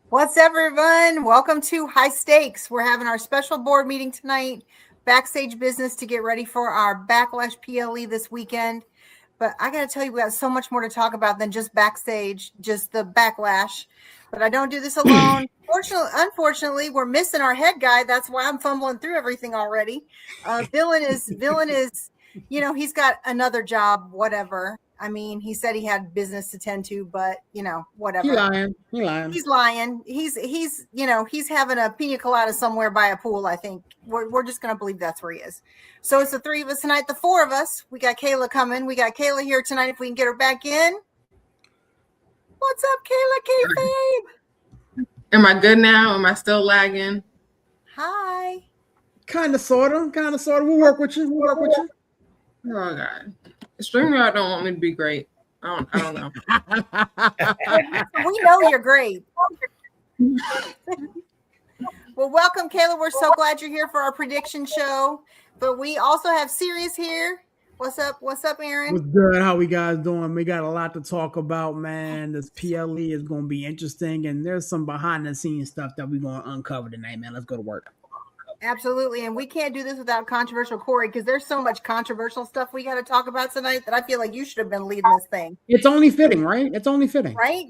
What's up, everyone? Welcome to High Stakes. We're having our special board meeting tonight, Backstage Business, to get ready for our Backlash PLE this weekend. But I got to tell you, we got so much more to talk about than just backstage, just the backlash. But I don't do this alone. Unfortunately, we're missing our head guy. That's why I'm fumbling through everything already. Villain is, he's got another job, whatever. I mean, he said he had business to tend to, but whatever. He's lying. He's having a pina colada somewhere by a pool. I think we're just gonna believe that's where he is. So it's the three of us tonight. The four of us. We got Kayla coming. We got Kayla here tonight. If we can get her back in. What's up, Kayla? Kayfabe? Am I good now? Am I still lagging? Hi. Kind of, sort of. We'll work with you. Oh God, StreamYard don't want me to be great. I don't know. We know you're great. Well, welcome, Kayla. We're so glad you're here for our prediction show. But we also have Sirius here. What's up? What's up, Aaron? What's good? How we guys doing? We got a lot to talk about, man. This PLE is going to be interesting, and there's some behind-the-scenes stuff that we're going to uncover tonight, man. Let's go to work. Absolutely. And we can't do this without controversial Corey, because there's so much controversial stuff we got to talk about tonight that I feel like you should have been leading this thing. It's only fitting, right? It's only fitting. Right?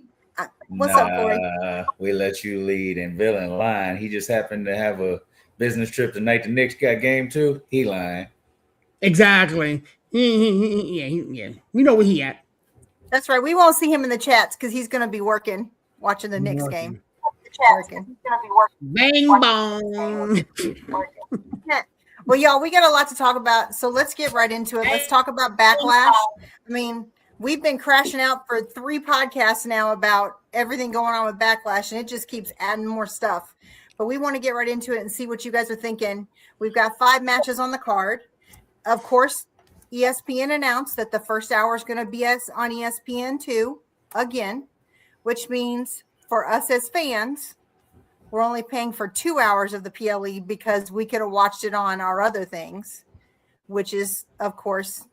What's up, Corey? We let you lead and villain lying. He just happened to have a business trip tonight. The Knicks got game 2. He lying. Exactly. Yeah. We know where he at. That's right. We won't see him in the chats because he's going to be watching the Knicks game. Bang bong. Well, y'all, we got a lot to talk about, so let's get right into it. Let's talk about Backlash. I mean, we've been crashing out for 3 podcasts now about everything going on with Backlash, and it just keeps adding more stuff. But we want to get right into it and see what you guys are thinking. We've got 5 matches on the card. Of course, ESPN announced that the first hour is going to be on ESPN2 again, which means for us as fans, we're only paying for 2 hours of the PLE because we could have watched it on our other things, which is, of course,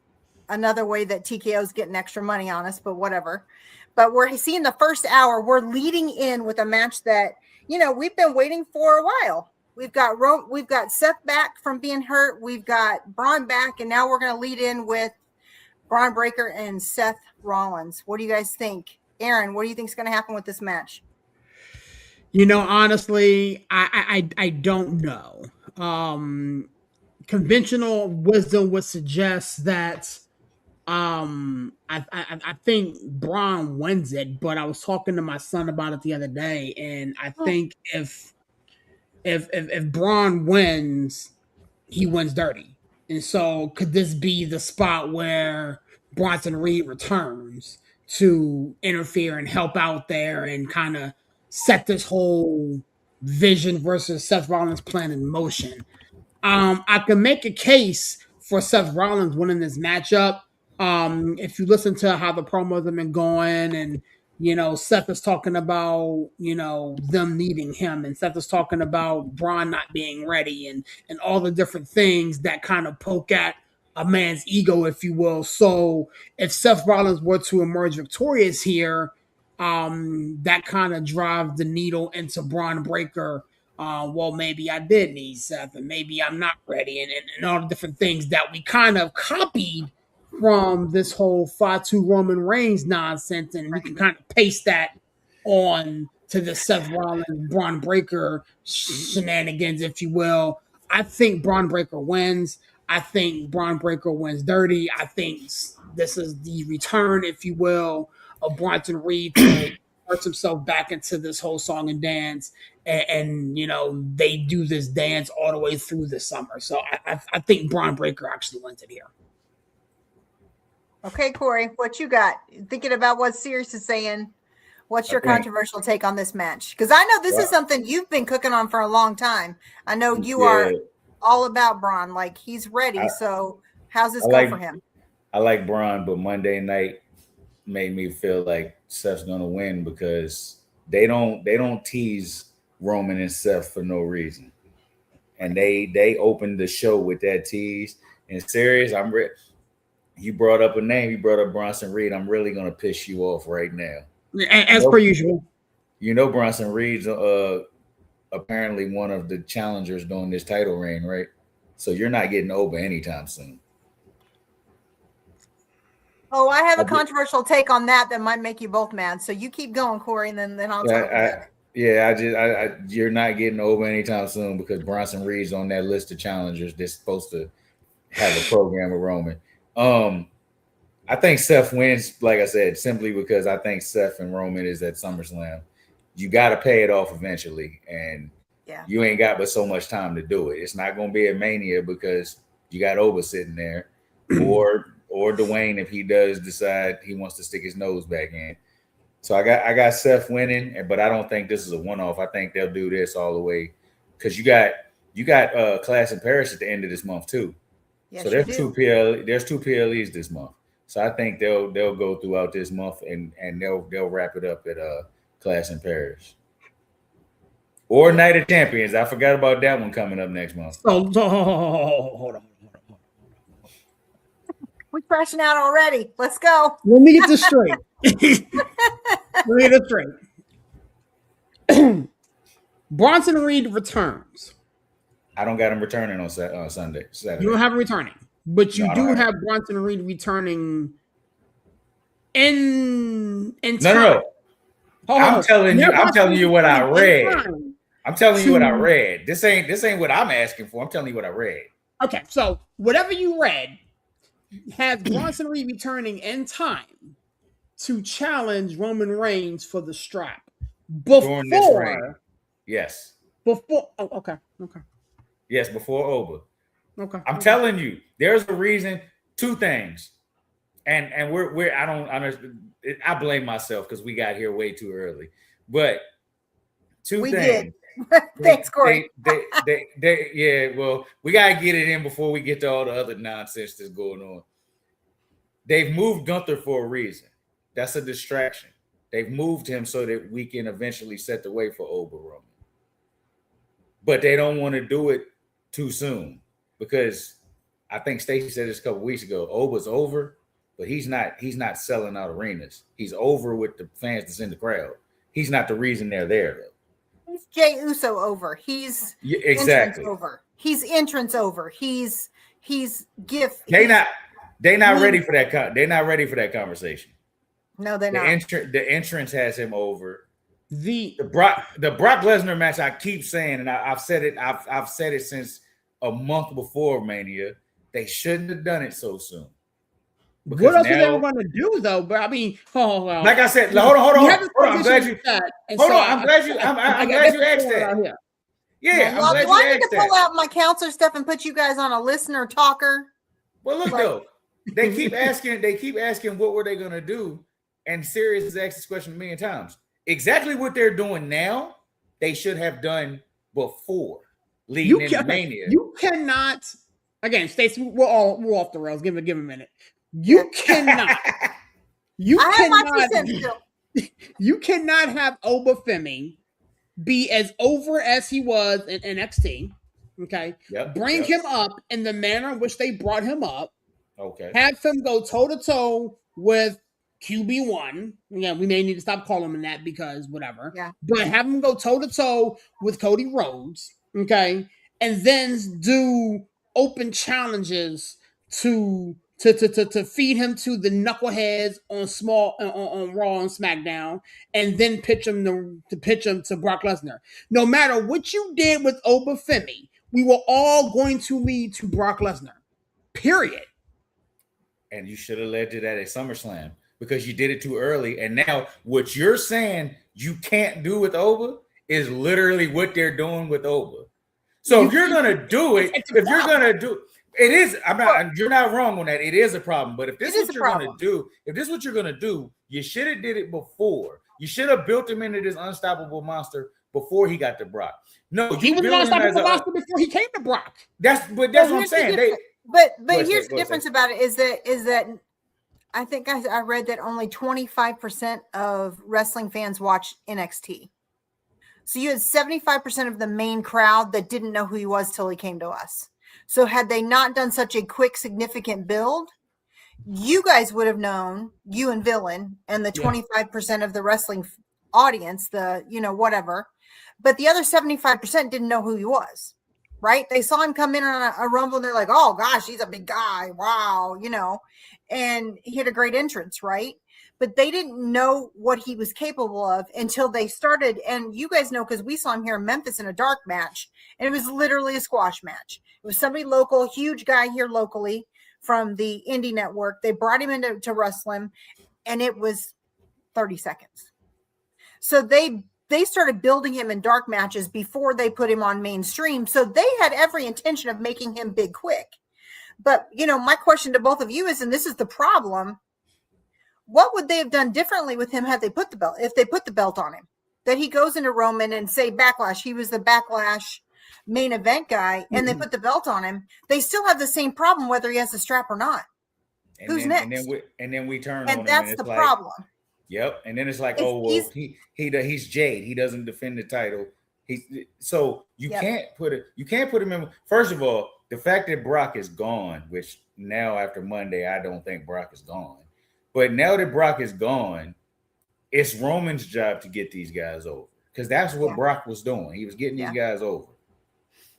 another way that TKO is getting extra money on us, but whatever. But we're seeing the first hour. We're leading in with a match that, we've been waiting for a while. We've got Seth back from being hurt. We've got Braun back, and now we're going to lead in with Braun Breaker and Seth Rollins. What do you guys think? Aaron, what do you think is going to happen with this match? Honestly, I don't know. Conventional wisdom would suggest that I think Braun wins it, but I was talking to my son about it the other day, and I think if Braun wins, he wins dirty. And so could this be the spot where Bronson Reed returns to interfere and help out there and kind of set this whole Vision versus Seth Rollins plan in motion? I can make a case for Seth Rollins winning this matchup. If you listen to how the promos have been going, and Seth is talking about them needing him, and Seth is talking about Braun not being ready, and all the different things that kind of poke at a man's ego, if you will. So if Seth Rollins were to emerge victorious here, that kind of drives the needle into Braun Breaker. Well, maybe I did need Seth, and maybe I'm not ready, and all the different things that we kind of copied from this whole Fatu Roman Reigns nonsense, and we can kind of paste that on to the Seth Rollins Braun Breaker shenanigans, if you will. I think Braun Breaker wins. I think Braun Breaker wins dirty. I think this is the return, if you will, of Bronson Reed to immerse himself back into this whole song and dance, and they do this dance all the way through the summer. So I think Braun Breaker actually wins it here. Okay, Corey, what you got? Thinking about what Sirius is saying, what's your controversial take on this match? Because I know this is something you've been cooking on for a long time. I know you are all about Braun. Like, he's ready. So how's this go for him? I like Braun, but Monday night made me feel like Seth's going to win because they don't tease Roman and Seth for no reason. And they opened the show with that tease. And Sirius, I'm ready. You brought up a name. You brought up Bronson Reed. I'm really going to piss you off right now. As per usual. Bronson Reed's apparently one of the challengers during this title reign, right? So you're not getting Oba anytime soon. Oh, I have a controversial take on that might make you both mad. So you keep going, Corey, and then I'll talk about it. You're not getting Oba anytime soon because Bronson Reed's on that list of challengers that's supposed to have a program with Roman. I think Seth wins, like I said, simply because I think Seth and Roman is at SummerSlam. You got to pay it off eventually, and you ain't got but so much time to do it. It's not going to be a Mania because you got Oba sitting there, or Dwayne if he does decide he wants to stick his nose back in. So I got Seth winning, but I don't think this is a one-off. I think they'll do this all the way because you got Clash in Paris at the end of this month too. Yes, so there's two PLEs this month. So I think they'll go throughout this month and they'll wrap it up at Clash in Paris. Or Night of Champions. I forgot about that one coming up next month. Hold on. We're crashing out already. Let's go. Let me get this straight. Bronson Reed returns. I don't got him returning on Saturday. You don't have him returning, but you do have Bronson Reed returning in time. No. I'm telling you what I read. I'm telling you what I read. This ain't what I'm asking for. I'm telling you what I read. Okay, so whatever you read has Bronson Reed returning in time to challenge Roman Reigns for the strap during this reign. Yes. Before. Oh, okay. Yes, before Oba. Okay. I'm telling you, there's a reason. Two things, and I don't understand. I blame myself because we got here way too early. But two things. Thanks, Corey. Well, we gotta get it in before we get to all the other nonsense that's going on. They've moved Gunther for a reason. That's a distraction. They've moved him so that we can eventually set the way for Oba Roman. But they don't want to do it too soon because I think Stacey said this a couple weeks ago. Oba's over, but he's not selling out arenas. He's over with the fans that's in the crowd. He's not the reason they're there though. He's Jey Uso over. He's exactly over. He's entrance over. He's gift. They not ready for that. They're not ready for that conversation. No, they're not. The entrance has him over. The Brock Lesnar match. I keep saying, and I've said it since a month before Mania. They shouldn't have done it so soon. What else are they going to do though? But I mean, like I said, hold on. I'm glad you. I'm glad you asked that. Yeah, well, do I need to pull out my counselor stuff and put you guys on a listener talker? Well, look though, they keep asking what were they going to do, and Sirius has asked this question a million times. Exactly what they're doing now, they should have done before leading into Mania. You cannot. Again, Stacey, we're off the rails. Give a minute. You cannot. You cannot have Oba Femi be as over as he was in NXT. Okay. Bring him up in the manner in which they brought him up. Okay. Have him go toe to toe with QB1. Yeah, we may need to stop calling him that because whatever. Yeah. But have him go toe to toe with Cody Rhodes. Okay. And then do open challenges to feed him to the knuckleheads on Raw and SmackDown, and then pitch him to Brock Lesnar. No matter what you did with Oba Femi, we were all going to lead to Brock Lesnar. Period. And you should have led to that at SummerSlam because you did it too early. And now what you're saying you can't do with Oba is literally what they're doing with Oba. So if you're gonna do it, it is. You're not wrong on that. It is a problem. But if this is what you're gonna do, you should have did it before. You should have built him into this unstoppable monster before he got to Brock. No, he was an unstoppable monster before he came to Brock. That's what I'm saying. But here's the difference about it is that I think I read that only 25% of wrestling fans watch NXT. So you had 75% of the main crowd that didn't know who he was till he came to us. So had they not done such a quick, significant build, you guys would have known, you and Villain, and the 25% of the wrestling audience, the, whatever. But the other 75% didn't know who he was, right? They saw him come in on a Rumble and they're like, oh gosh, he's a big guy. Wow. And he had a great entrance, right? But they didn't know what he was capable of until they started. And you guys know, because we saw him here in Memphis in a dark match, and it was literally a squash match. It was somebody local, huge guy here locally from the indie network. They brought him in to wrestle him, and it was 30 seconds. So they started building him in dark matches before they put him on mainstream. So they had every intention of making him big quick. But, my question to both of you is, and this is the problem, what would they have done differently with him had they put the belt, if they put the belt on him? That he goes into Roman and say Backlash, he was the Backlash main event guy, and they put the belt on him. They still have the same problem whether he has the strap or not. And Who's then, next? And then we turn on him. And that's the problem. Yep. And then it's like, he's Jade. He doesn't defend the title. You can't put him in. First of all, the fact that Brock is gone, which now after Monday, I don't think Brock is gone. But now that Brock is gone, it's Roman's job to get these guys over, because that's what Brock was doing. He was getting these guys over.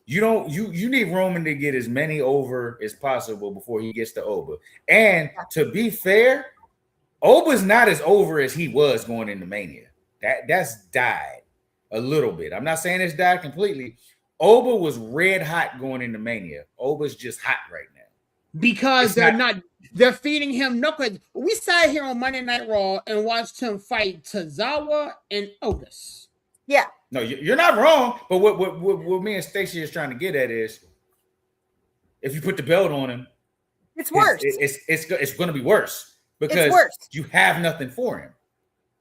You need Roman to get as many over as possible before he gets to Oba. And to be fair, Oba's not as over as he was going into Mania. That's died a little bit. I'm not saying it's died completely. Oba was red hot going into Mania. Oba's just hot right now. Because they're feeding him knuckles. We sat here on Monday Night Raw and watched him fight Tozawa and Otis. Yeah. No, you're not wrong. But what me and Stacey is trying to get at is, if you put the belt on him, it's worse. It's going to be worse, because you have nothing for him.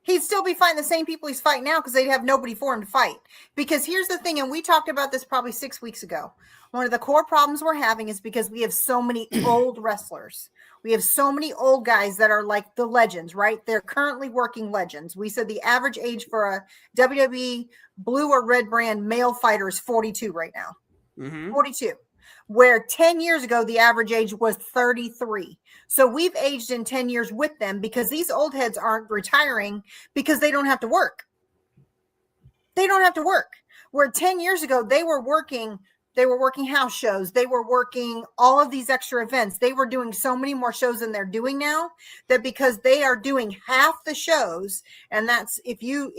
He'd still be fighting the same people he's fighting now, because they'd have nobody for him to fight. Because here's the thing, and we talked about this probably 6 weeks ago. One of the core problems we're having is because we have so many old wrestlers. We have so many old guys that are like the legends, right? They're currently working legends. We said the average age for a WWE blue or red brand male fighter is 42 right now. 42. Where 10 years ago, the average age was 33. So we've aged in 10 years with them, because these old heads aren't retiring because they don't have to work. They don't have to work. Where 10 years ago, they were working house shows. They were working all of these extra events. They were doing so many more shows than they're doing now, that because they are doing half the shows, and that's if you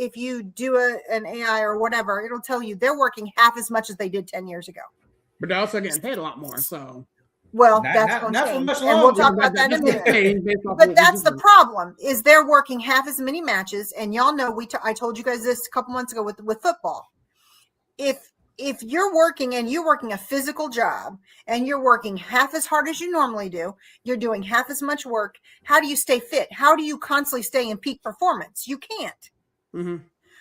do an AI or whatever, it'll tell you they're working half as much as they did 10 years ago. But they're also getting paid a lot more. So, well, that's going to change, and we'll talk about that in a minute. But that's the problem: is they're working half as many matches. And y'all know I told you guys this a couple months ago with football. If you're working and you're working a physical job and you're working half as hard as you normally do, you're doing half as much work. How do you stay fit? How do you constantly stay in peak performance? You can't.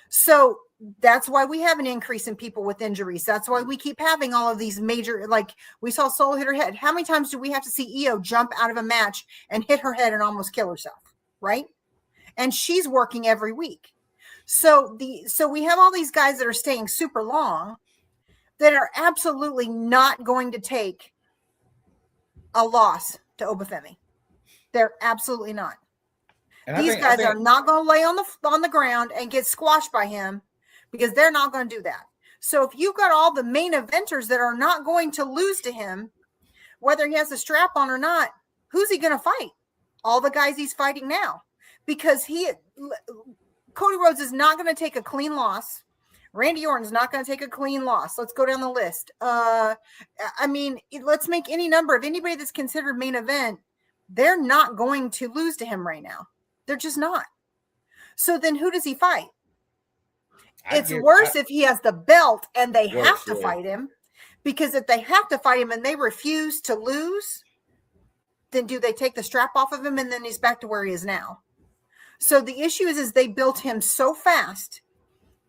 So that's why we have an increase in people with injuries. That's why we keep having all of these major, like we saw Soul hit her head. How many times do we have to see Io jump out of a match and hit her head and almost kill herself? Right. And she's working every week. So we have all these guys that are staying super long, that are absolutely not going to take a loss to Obafemi. They're absolutely not. And these guys are not going to lay on the ground and get squashed by him, because they're not going to do that. So if you've got all the main eventers that are not going to lose to him, whether he has a strap on or not, who's he going to fight? All the guys he's fighting now, because Cody Rhodes is not going to take a clean loss. Randy Orton's not going to take a clean loss. Let's go down the list. Let's make any number of anybody that's considered main event. They're not going to lose to him right now. They're just not. So then who does he fight? It's worse if he has the belt and they have to fight him, because if they have to fight him and they refuse to lose, then do they take the strap off of him and then he's back to where he is now? So the issue is they built him so fast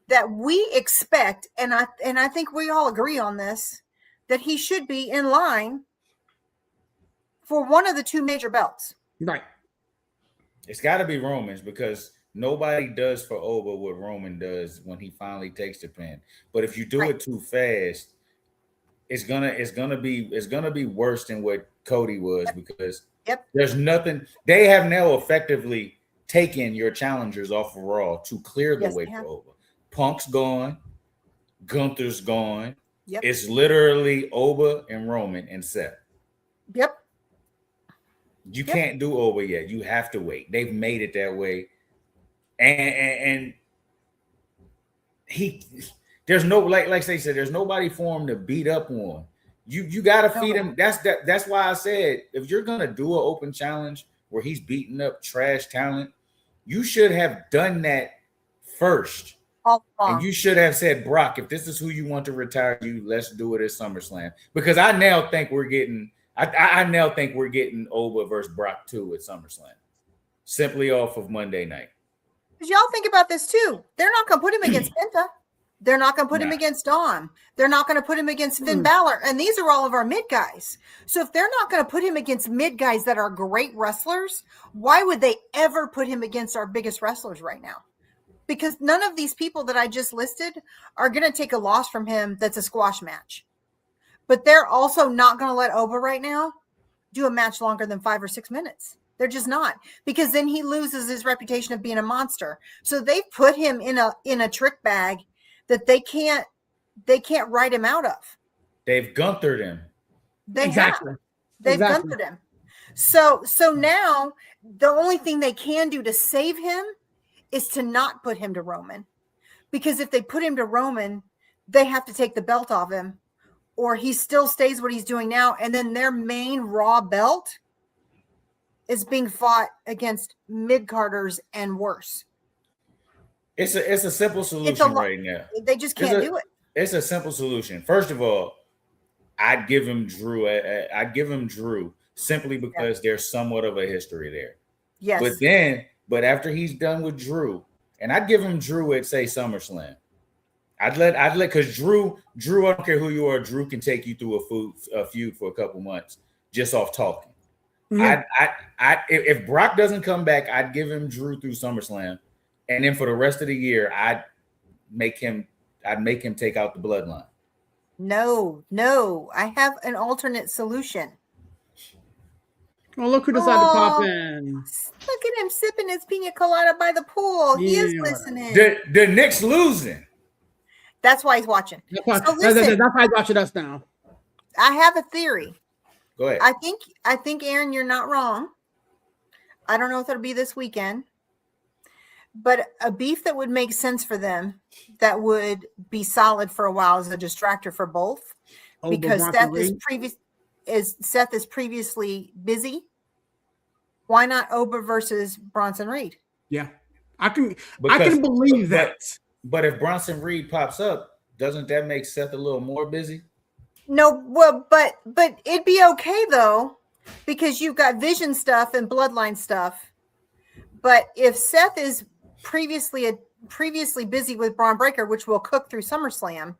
that we expect, and I think we all agree on this, that he should be in line for one of the two major belts. Right. It's got to be Roman's, because nobody does for Oba what Roman does when he finally takes the pin. But if you do it too fast, it's gonna be worse than what Cody was, because there's nothing. They have now effectively taken your challengers off of Raw to clear the way for Oba. Punk's gone. Gunther's gone. Yep. It's literally Oba and Roman and Seth. Yep. You can't do Oba yet. You have to wait. They've made it that way. And there's no, like they said, there's nobody for him to beat up on. You gotta feed him. That's why I said, if you're gonna do an open challenge where he's beating up trash talent, you should have done that first. And you should have said, Brock, if this is who you want to retire you, let's do it at SummerSlam. Because I now think we're getting Oba versus Brock 2 at SummerSlam. Simply off of Monday night. Because y'all think about this too. They're not gonna put him against Penta. They're not going to put him against Dom. They're not going to put him against Finn Balor. And these are all of our mid guys. So if they're not going to put him against mid guys that are great wrestlers, why would they ever put him against our biggest wrestlers right now? Because none of these people that I just listed are going to take a loss from him that's a squash match. But they're also not going to let Oba right now do a match longer than 5 or 6 minutes. They're just not, because then he loses his reputation of being a monster. So they've put him in a trick bag that they can't write him out of. They've Gunther'd him. They've Gunther'd him. So now the only thing they can do to save him is to not put him to Roman. Because if they put him to Roman, they have to take the belt off him, or he still stays what he's doing now. And then their main Raw belt is being fought against mid-carders and worse. It's a simple solution right now. They just can't do it. It's a simple solution. First of all, I'd give him Drew. I'd give him Drew simply because there's somewhat of a history there. Yes. But after he's done with Drew, and I'd give him Drew at say SummerSlam. I'd let because Drew, I don't care who you are, Drew can take you through a feud for a couple months just off talking. Mm-hmm. If Brock doesn't come back, I'd give him Drew through SummerSlam. And then for the rest of the year, I'd make him take out the bloodline. No. I have an alternate solution. Oh, look who decided to pop in. Look at him sipping his pina colada by the pool. He is listening. The Knicks losing. That's why he's watching. That's why he's watching us now. I have a theory. Go ahead. I think, Aaron, you're not wrong. I don't know if it'll be this weekend. But a beef that would make sense for them, that would be solid for a while as a distractor for both, because Seth is previously busy. Why not Oba versus Bronson Reed? Yeah, I can believe that. But if Bronson Reed pops up, doesn't that make Seth a little more busy? No, well, but it'd be okay though, because you've got Vision stuff and Bloodline stuff. But if Seth is previously busy with Braun Breaker, which will cook through SummerSlam,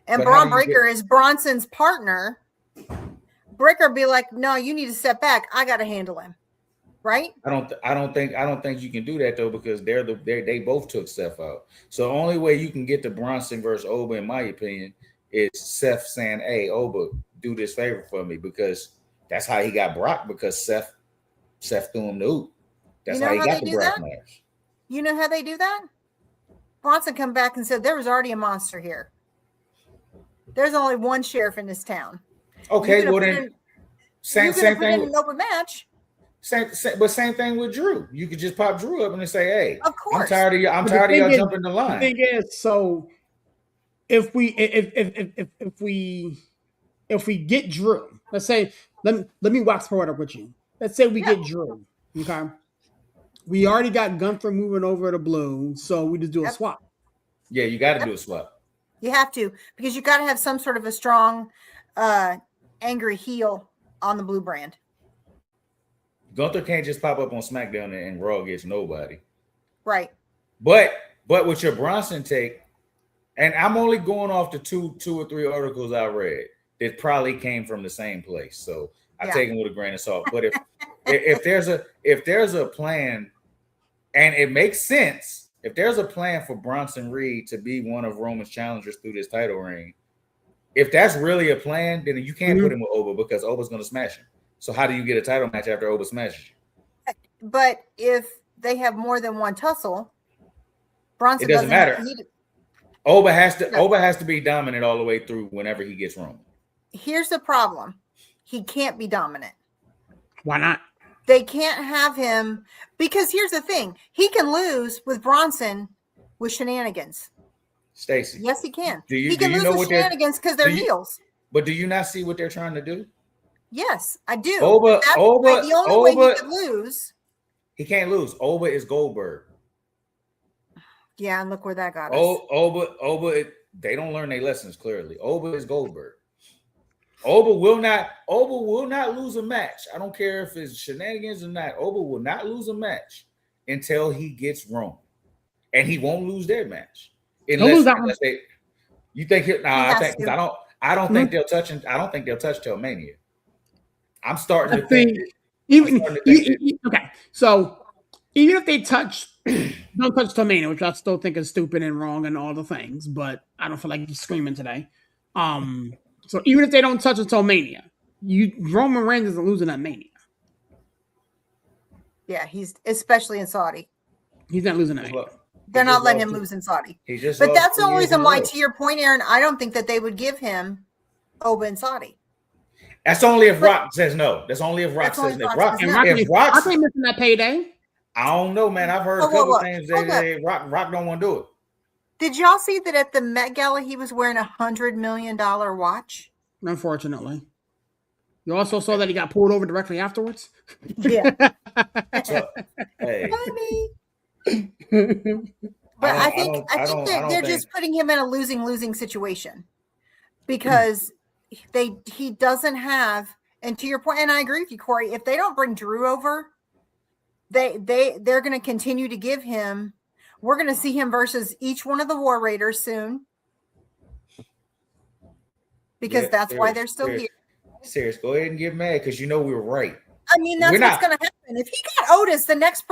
and Braun Breaker is Bronson's partner, Breaker be like, no, you need to step back. I got to handle him. Right? I don't think you can do that though, because they both took Seth out. So the only way you can get to Bronson versus Oba, in my opinion, is Seth saying, hey, Oba, do this favor for me, because that's how he got Brock, because Seth threw him the oop. That's how he got the Brock match. You know how they do that? Bronson come back and said, there was already a monster here. There's only one sheriff in this town. Okay, well then, same thing. In an open match. Same thing with Drew. You could just pop Drew up and say, "Hey, of course, I'm tired of y'all jumping the line." The thing is, so if we get Drew, let's say, let me wax poetic with you. Let's say we get Drew, okay? We already got Gunther moving over to blue, so we just do a swap. Yeah, you got to do a swap. You have to, because you got to have some sort of a strong, angry heel on the blue brand. Gunther can't just pop up on SmackDown and Raw against nobody. Right. But with your Bronson take, and I'm only going off the two or three articles I read that probably came from the same place, so I take them with a grain of salt. But if there's a plan, and it makes sense, if there's a plan for Bronson Reed to be one of Roman's challengers through this title reign, if that's really a plan, then you can't put him with Oba, because Oba's going to smash him. So how do you get a title match after Oba smashes you? But if they have more than one tussle. Bronson It doesn't matter. Oba has to be dominant all the way through whenever he gets Roman. Here's the problem. He can't be dominant. Why not? They can't have him because here's the thing. He can lose with Bronson with shenanigans. Stacey. Yes, he can. He can lose with shenanigans because they're heels. But do you not see what they're trying to do? Yes, I do. The only way he could lose. He can't lose. Oba is Goldberg. Yeah, and look where that got us. Oba, they don't learn their lessons clearly. Oba is Goldberg. Oba will not lose a match. I don't care if it's shenanigans or not. Oba will not lose a match until he gets Roman. And he won't lose their match. Unless they, you think I don't think they'll touch him. I don't think they'll touch till Mania. I'm starting to think okay. So even if they don't touch till Mania, which I still think is stupid and wrong and all the things, but I don't feel like just screaming today. So even if they don't touch until Mania, Roman Reigns isn't losing at Mania. Yeah, he's especially in Saudi. He's not losing at Mania. They're not letting him lose in Saudi. But that's the only reason why, to your point, Aaron, I don't think that they would give him Oba in Saudi. That's only if Rock says no. That's only if Rock says no. If Rock's missing that payday. I don't know, man. I've heard a couple things that Rock don't want to do it. Did y'all see that at the Met Gala he was wearing $100 million watch? Unfortunately. You also saw that he got pulled over directly afterwards? Yeah. So, hey. But I think they're just putting him in a losing situation because he doesn't have, and to your point, and I agree with you, Corey, if they don't bring Drew over, they're going to continue to give him. We're going to see him versus each one of the War Raiders soon because that's why they're still here. Serious, go ahead and get mad because you know we were right. I mean, that's what's going to happen. If he got Otis, the next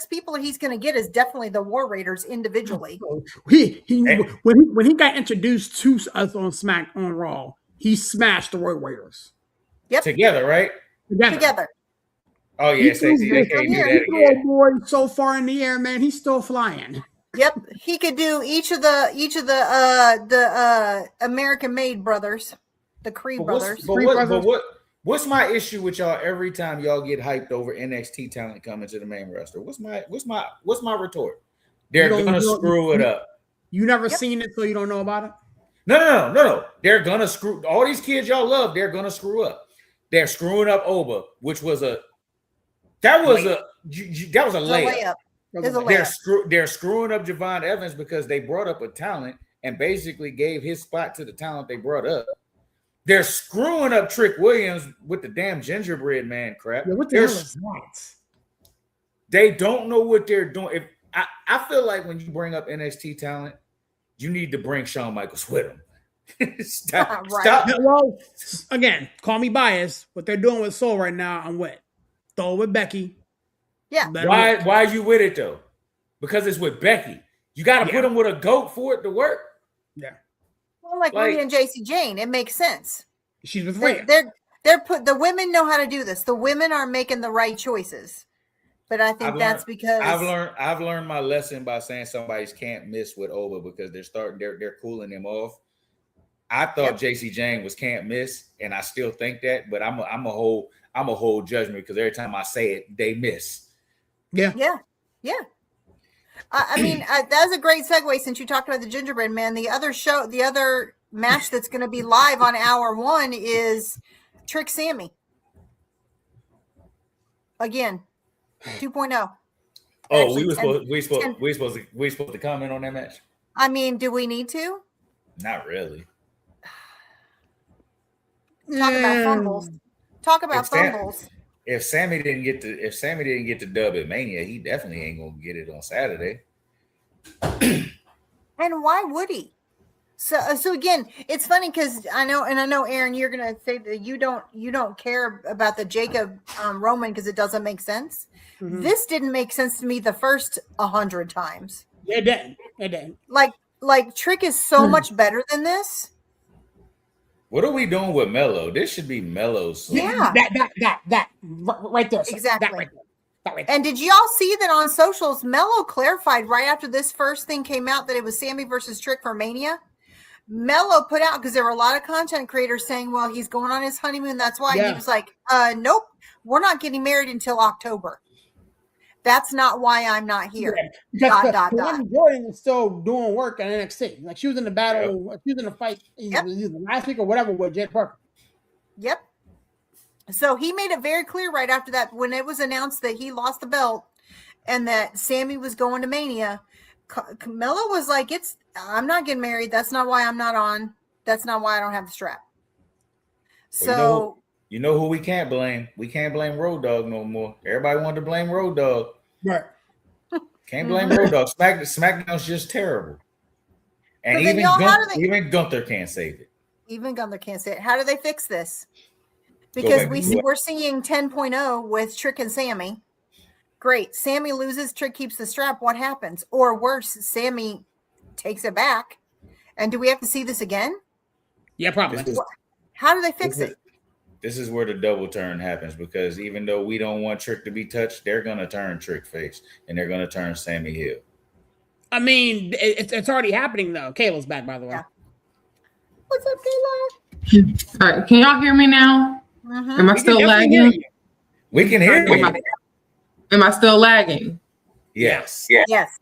people he's going to get is definitely the War Raiders individually. When he got introduced to us on Raw, he smashed the War Raiders. Yep, together, right? Together. Oh yeah, Stacey, they can't do that again. Boy, so far in the air, man, he's still flying. Yep, he could do each of the American-made brothers, the Creed brothers. What's my issue with y'all every time y'all get hyped over NXT talent coming to the main roster? What's my retort? They're gonna screw it up. You never seen it, so you don't know about it? No. They're gonna screw all these kids y'all love. They're gonna screw up. They're screwing up Oba, which was a layup. They're screwing up Javon Evans because they brought up a talent and basically gave his spot to the talent they brought up. They're screwing up Trick Williams with the damn gingerbread man crap. Yeah, what the hell is that? They don't know what they're doing. I feel like when you bring up NXT talent, you need to bring Shawn Michaels with them. Stop. Well, again, call me biased. What they're doing with Soul right now, I'm with. Throw it with Becky. Yeah. Why are you with it though? Because it's with Becky. You got to put them with a goat for it to work. Yeah. Well, like Rhea and JC Jane, it makes sense. She's with Rhea. The women know how to do this. The women are making the right choices. But I think that's because I've learned my lesson by saying somebody's can't miss with Oba because they're cooling him off. I thought JC Jane was can't miss, and I still think that, but I'm a whole judgment because every time I say it, they miss. Yeah. I mean, that's a great segue since you talked about the gingerbread man. The other match that's going to be live on hour 1 is Trick Sammy. Again, 2.0. Oh, we supposed to comment on that match? I mean, do we need to? Not really. Talk about fumbles. If Sammy didn't get the dub at Mania, he definitely ain't gonna get it on Saturday. And why would he? So again, it's funny because I know Aaron, you're gonna say that you don't care about the Jacob Roman because it doesn't make sense. Mm-hmm. This didn't make sense to me the first 100 times. It didn't. Like Trick is so much better than this. What are we doing with Mello? This should be Mello's. Yeah. That right there. Exactly. That right there. And did y'all see that on socials? Mello clarified right after this first thing came out that it was Sammy versus Trick for Mania. Mello put out, because there were a lot of content creators saying, well, he's going on his honeymoon. That's why. Yeah. He was like, nope, we're not getting married until October. That's not why I'm not here. Yeah, because Jordan is still doing work at NXT. Like she was in the battle, she was in the fight either last week or whatever with Jay Parker. Yep. So he made it very clear right after that, when it was announced that he lost the belt and that Sammy was going to Mania, Mello was like, I'm not getting married. That's not why I'm not on. That's not why I don't have the strap. So you know who we can't blame? We can't blame Road Dogg no more. Everybody wanted to blame Road Dogg. Right. Can't blame Road Dogg. SmackDown's just terrible. And even Gunther can't save it. Even Gunther can't save it. How do they fix this? Because we're seeing 10.0 with Trick and Sammy. Great. Sammy loses, Trick keeps the strap. What happens? Or worse, Sammy takes it back. And do we have to see this again? Yeah, probably. How do they fix it? This is where the double turn happens, because even though we don't want Trick to be touched, they're going to turn Trick face and they're going to turn Sammy heel. I mean, it's already happening, though. Kayla's back, by the way. Yeah. What's up, Kayla? All right. Can y'all hear me now? Mm-hmm. Am I still lagging? We can hear you. Am I still lagging? Yes. Yes.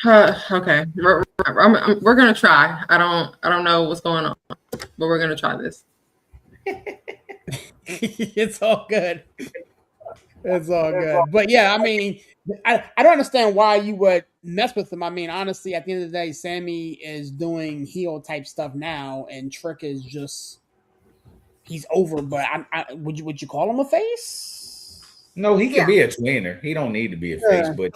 Okay. We're gonna try. I don't know what's going on, but we're gonna try this. It's all good. It's all good. But yeah, I mean, I don't understand why you would mess with him. I mean, honestly, at the end of the day, Sammy is doing heel type stuff now, and Trick is just he's over. But would you call him a face? No, he can be a tweener. He don't need to be a face, but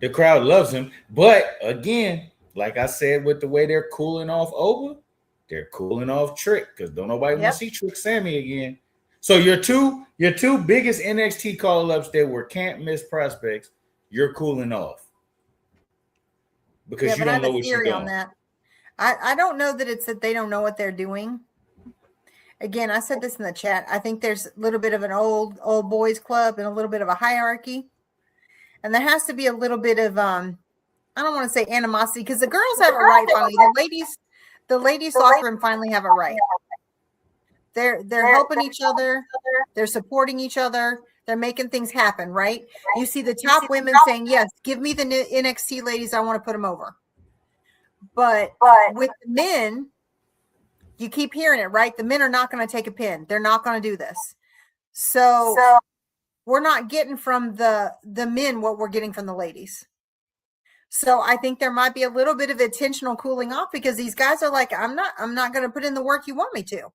the crowd loves him. But again, like I said, with the way they're cooling off Oba, they're cooling off Trick, because don't nobody want to see Trick Sammy again. So your two biggest NXT call-ups that were can't miss prospects, you're cooling off because you don't know what you're doing. On that. I don't know that it's that they don't know what they're doing. Again, I said this in the chat. I think there's a little bit of an old boys club and a little bit of a hierarchy. And there has to be a little bit of, I don't want to say animosity, because the girls have it right finally. The ladies locker room finally have it right. They're helping each other. They're supporting each other. They're making things happen, right? You see the top women saying, yes, give me the NXT ladies. I want to put them over. But with the men, you keep hearing it, right? The men are not going to take a pin. They're not going to do this. So we're not getting from the men what we're getting from the ladies. So I think there might be a little bit of intentional cooling off, because these guys are like, I'm not going to put in the work you want me to.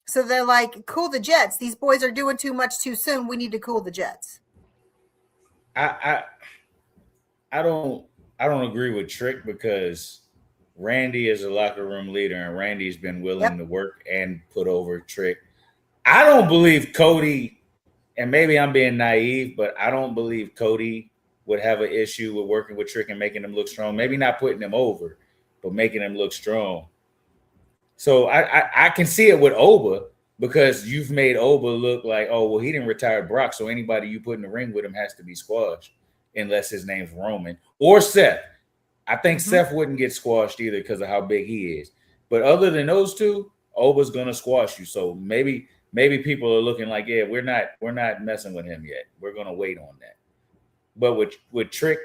So they're like, cool the jets. These boys are doing too much too soon. We need to cool the jets. I don't agree with Trick, because Randy is a locker room leader, and Randy's been willing to work and put over Trick. I don't believe Cody, and maybe I'm being naive, but I don't believe Cody would have an issue with working with Trick and making him look strong. Maybe not putting him over, but making him look strong. So I can see it with Oba, because you've made Oba look like, oh, well, he didn't retire Brock, so anybody you put in the ring with him has to be squashed, unless his name's Roman or Seth. I think Seth wouldn't get squashed either because of how big he is. But other than those two, Oba's gonna squash you. So maybe people are looking like, yeah, we're not messing with him yet. We're gonna wait on that. But with Trick,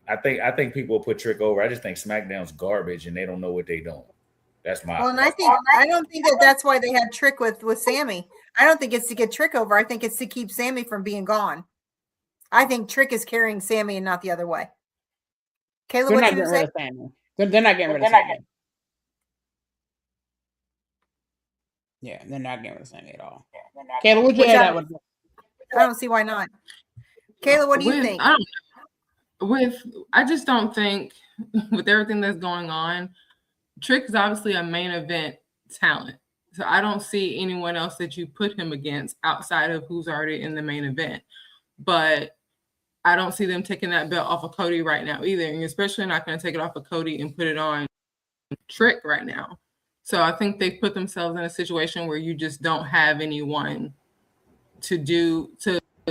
I think people will put Trick over. I just think SmackDown's garbage and they don't know what they're doing. That's my. Well, and I don't think that's why they had Trick with Sammy. I don't think it's to get Trick over. I think it's to keep Sammy from being gone. I think Trick is carrying Sammy and not the other way. Kayla, what you say? They're not getting rid of Sammy. Yeah, they're not getting rid of Sammy at all. Kayla, what you say that one? I don't see why not. Kayla, what do you think? I just don't think, with everything that's going on, Trick is obviously a main event talent. So I don't see anyone else that you put him against outside of who's already in the main event. But I don't see them taking that belt off of Cody right now either. And especially not going to take it off of Cody and put it on Trick right now. So I think they put themselves in a situation where you just don't have anyone to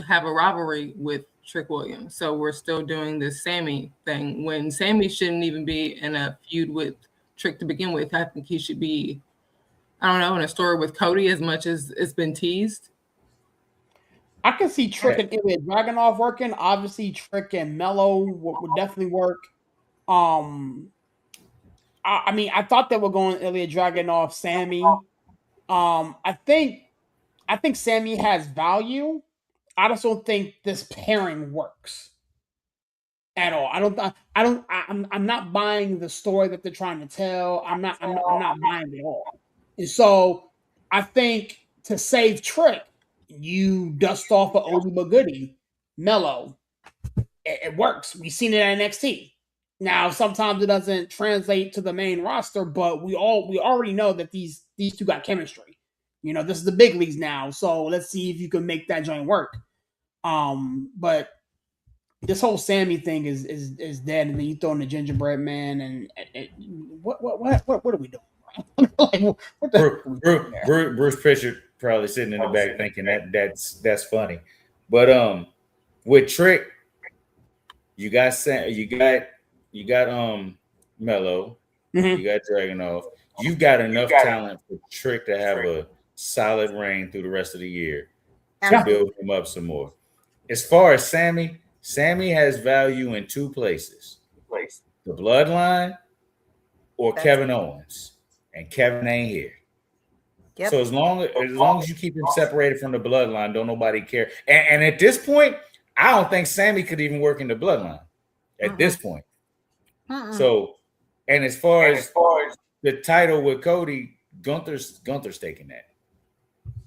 have a rivalry with Trick Williams. So we're still doing this Sammy thing when Sammy shouldn't even be in a feud with Trick to begin with. I think he should be, I don't know, in a story with Cody as much as it's been teased. I can see Trick and Ilya Dragunov working. Obviously, Trick and Mello would definitely work. I mean, I thought they were going Ilya Dragunov, Sammy. I think Sammy has value. I just don't think this pairing works at all. I'm not buying the story that they're trying to tell. I'm not buying it at all. And so I think to save Trick, you dust off of Oldie but Goodie, Mello. It works. We've seen it at NXT. Now, sometimes it doesn't translate to the main roster, but we already know that these two got chemistry. You know, this is the big leagues now, so let's see if you can make that joint work. But this whole Sammy thing is dead, and then you throw in the gingerbread man, and what are we doing? Like, what the Bruce Pritchard probably sitting in the back thinking that's funny, but with Trick, you got Mello, you got Dragunov, you got enough talent for Trick to have a solid reign through the rest of the year to build him up some more. As far as Sammy has value in two places: the Bloodline or Kevin Owens. And Kevin ain't here. Yep. So as long as you keep him separated from the Bloodline, don't nobody care. And at this point, I don't think Sammy could even work in the Bloodline at this point. So, and as far as the title with Cody, Gunther's taking that.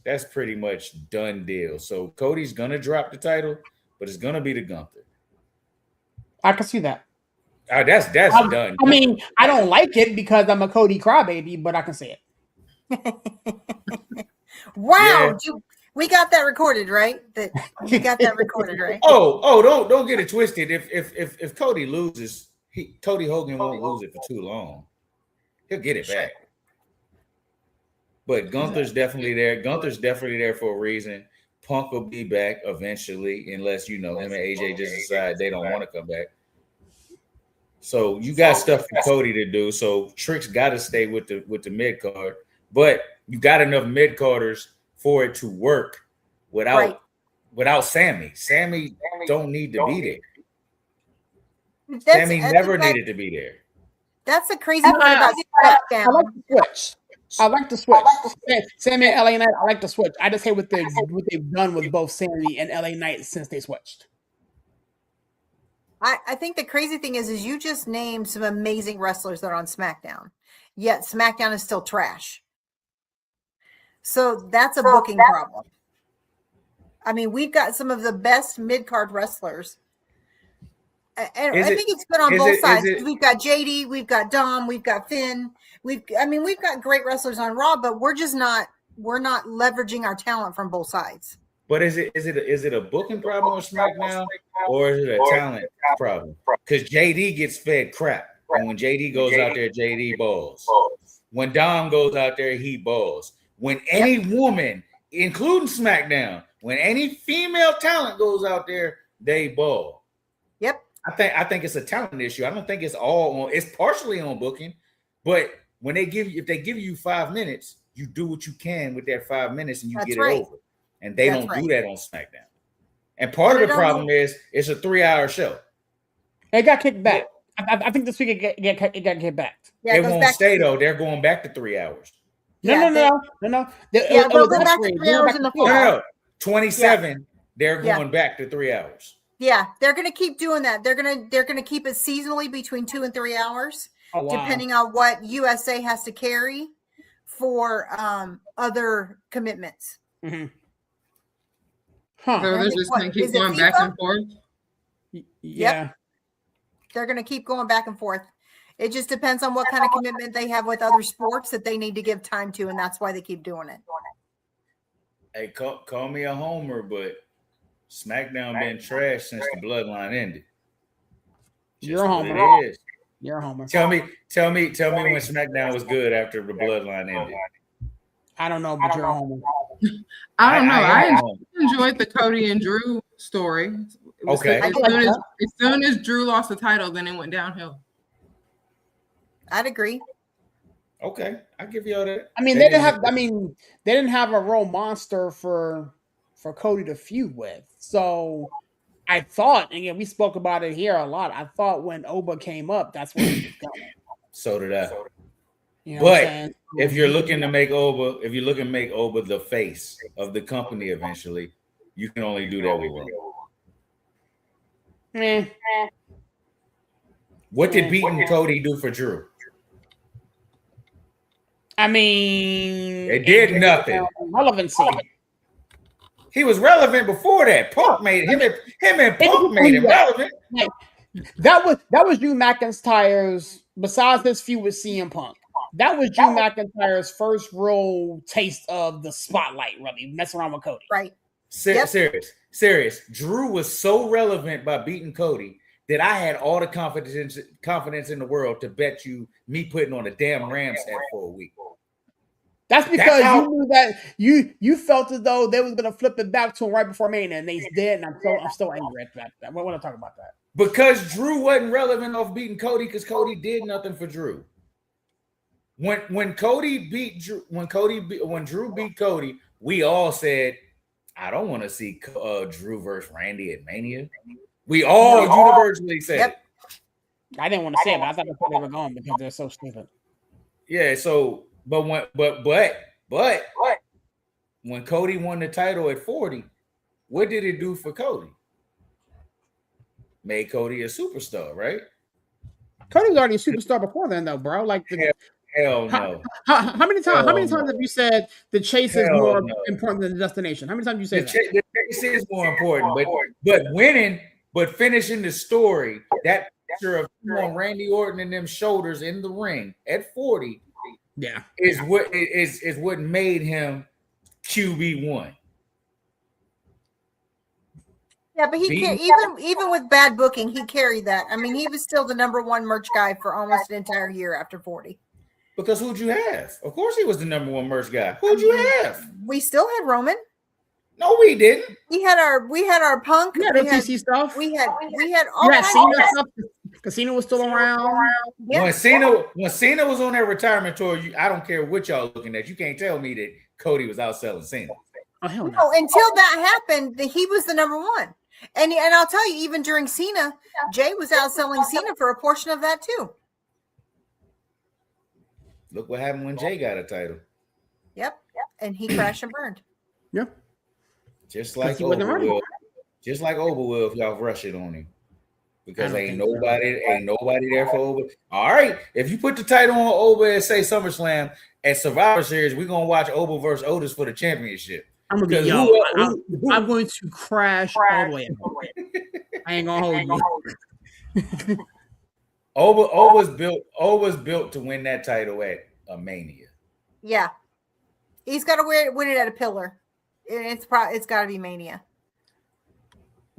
That's pretty much done deal. So Cody's gonna drop the title, but it's gonna be the Gunther. I can see that. That's done. I mean, I don't like it because I'm a Cody crybaby, but I can say it. Wow, yeah. We got that recorded, right? You got that recorded, right? Oh, don't get it twisted. If Cody loses, Cody Hogan won't lose it for too long. He'll get it back. But Gunther's definitely there. Gunther's definitely there for a reason. Punk will be back eventually, unless him and AJ just decide they don't want to come back. So you got stuff for Cody to do. So Trick's got to stay with the mid card, but you got enough mid carders for it to work without Sammy. Sammy don't need to be there. Sammy never needed to be there. That's the crazy part about SmackDown. I like the switch. Sammy and LA Knight, I like the switch. I just hate what they've done with both Sammy and LA Knight since they switched. I think the crazy thing is you just named some amazing wrestlers that are on SmackDown, yet SmackDown is still trash. So that's a booking problem. I mean, we've got some of the best mid-card wrestlers. And I think it's good on both sides. We've got JD, we've got Dom, we've got Finn. We've got great wrestlers on Raw, but we're not leveraging our talent from both sides. But is it a booking problem on SmackDown, or is it a talent problem? Because JD gets fed crap, and when JD goes out there, JD balls. When Dom goes out there, he balls. When any woman, including SmackDown, when any female talent goes out there, they ball. Yep. I think it's a talent issue. I don't think it's all on. It's partially on booking, but when if they give you 5 minutes, you do what you can with that 5 minutes, and you get it over. And they don't do that on SmackDown. And part of the problem is it's a 3-hour show. It got kicked back. I think this week it got kicked back. Yeah, it won't stay though. They're going back to 3 hours. No. They'll go back to 3 hours in the fall. No. 27. They're going back to 3 hours. Yeah, they're going to keep doing that. They're going to keep it seasonally between 2 and 3 hours, depending on what USA has to carry for other commitments. Mm-hmm. So they're just going to keep going back and forth? Yeah. Yep. They're going to keep going back and forth. It just depends on what kind of commitment they have with other sports that they need to give time to, and that's why they keep doing it. Hey, call me a homer, but SmackDown been trash since the Bloodline ended. You're a homer. You're a homer. Tell me when SmackDown was good after the Bloodline ended. I don't know, but you're a homer. I don't know. I know. enjoyed the Cody and Drew story. Okay. As soon as Drew lost the title, then it went downhill. I'd agree. Okay, I give you all that. I mean, they didn't have a real monster for Cody to feud with. So I thought, again, we spoke about it here a lot. I thought when Oba came up, that's where he was going. So did I. You know what I'm saying? If you're looking to make Oba the face of the company eventually, you can only do that with Roman. What did beating Cody do for Drew? I mean, it did nothing. Relevancy. He was relevant before that. Punk made him and Punk made him relevant. That was Drew McIntyre's, besides his feud with CM Punk. That was Drew McIntyre's first real taste of the spotlight, really, messing around with Cody. Right. Serious. Drew was so relevant by beating Cody that I had all the confidence in the world to bet you me putting on a damn Rams hat for a week. That's because you knew that you felt as though they was gonna flip it back to him right before Mania, and they did. And I'm still angry at that. I want to talk about that because Drew wasn't relevant off beating Cody because Cody did nothing for Drew. When Drew beat Cody, we all said, "I don't want to see Drew versus Randy at Mania." We all universally said it. I didn't want to say it, but I thought that's where they were going because they're so stupid. Yeah. So, but when Cody won the title at 40, what did it do for Cody? Made Cody a superstar, right? Cody was already a superstar before then, though, bro. Like hell no. How many times have you said the chase is more important than the destination? How many times have you said that? The chase is more important, but winning, but finishing the story, that picture of on Randy Orton and them shoulders in the ring at 40, is what made him QB1. Yeah, but even with bad booking, he carried that. I mean, he was still the number one merch guy for almost an entire year after 40. Because who'd you have? Of course he was the number one merch guy. Who'd you have? We still had Roman. No, we didn't. We had our Punk. We had OTC stuff. We had all kinds Cena stuff. Casino was still around. Yeah. When Cena was on that retirement tour, I don't care what y'all looking at. You can't tell me that Cody was outselling Cena. Oh hell no! No, until that happened, he was the number one. And I'll tell you, even during Cena, Jay was outselling Cena for a portion of that too. Look what happened when Jay got a title. Yep. And he crashed and burned. Yep. Just like Oba will if y'all rush it on him. Because ain't nobody there for Oba. All right. If you put the title on Oba and say SummerSlam at Survivor Series, we're gonna watch Oba versus Otis for the championship. I'm going to crash all the way. I ain't gonna hold you. Oba's built to win that title at a Mania. Yeah, he's got to win it at a pillar. It's got to be Mania.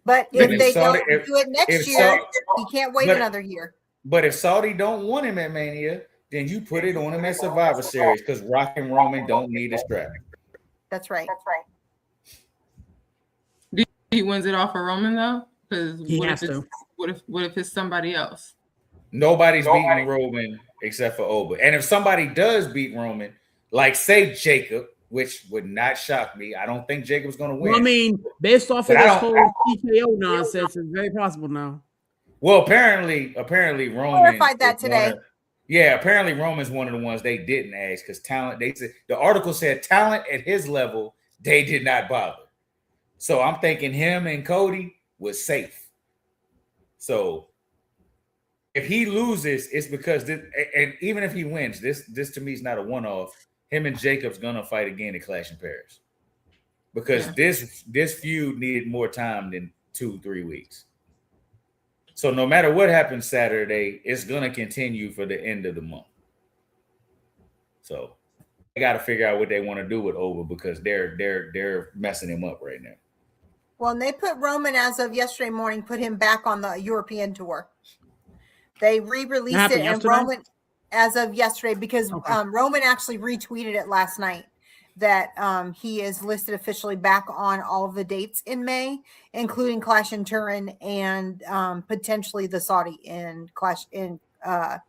But if they don't do it next year, he can't wait another year. But if Saudi don't want him at Mania, then you put it on him at Survivor Series because Rock and Roman don't need a strap. That's right. He wins it off of Roman though, because what if it's somebody else? Nobody's beating Roman except for Oba. And if somebody does beat Roman, like say Jacob, which would not shock me, I don't think Jacob's going to win. Well, I mean, based off of this whole TKO nonsense, it's very possible now. Well, apparently Roman clarified that today. Apparently Roman's one of the ones they didn't ask because talent. They said the article said talent at his level they did not bother. So I'm thinking him and Cody was safe. So if he loses, it's because and even if he wins, this to me is not a one-off. Him and Jacob's gonna fight again at Clash in Paris because this feud needed more time than 2-3 weeks. So no matter what happens Saturday, it's gonna continue for the end of the month. So they got to figure out what they want to do with Oba because they're messing him up right now. Well, and they put Roman as of yesterday morning, put him back on the European tour. They re-released it, and Roman as of yesterday because Roman actually retweeted it last night, that he is listed officially back on all of the dates in May, including Clash in Turin and potentially the Saudi in Clash in Night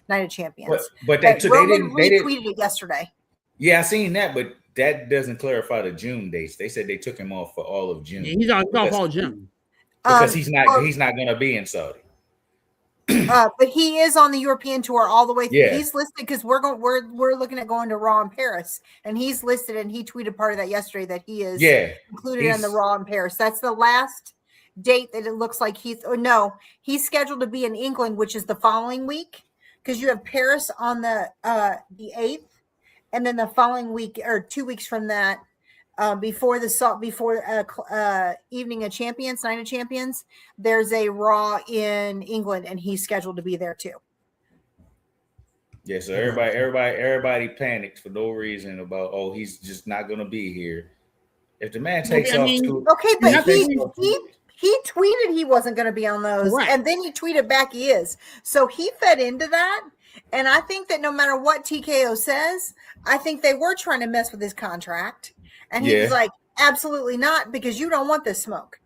of Champions. But Roman retweeted it yesterday. Yeah, I seen that, but that doesn't clarify the June dates. They said they took him off for all of June. Yeah, he's off all June because he's not going to be in Saudi. But he is on the European tour all the way through. Yeah. He's listed because we're looking at going to Raw in Paris, and he's listed, and he tweeted part of that yesterday that he is included in the Raw in Paris. That's the last date that it looks like he's scheduled to be in England, which is the following week, because you have Paris on the 8th, and then the following week or 2 weeks from that. Before Evening of Champions, Night of Champions, there's a Raw in England, and he's scheduled to be there too. Yeah, so everybody panics for no reason about he's just not going to be here. If the man takes off too, okay, but he tweeted he wasn't going to be on those, right. And then he tweeted back he is. So he fed into that, and I think that no matter what TKO says, I think they were trying to mess with his contract. And he was like, absolutely not, because you don't want this smoke.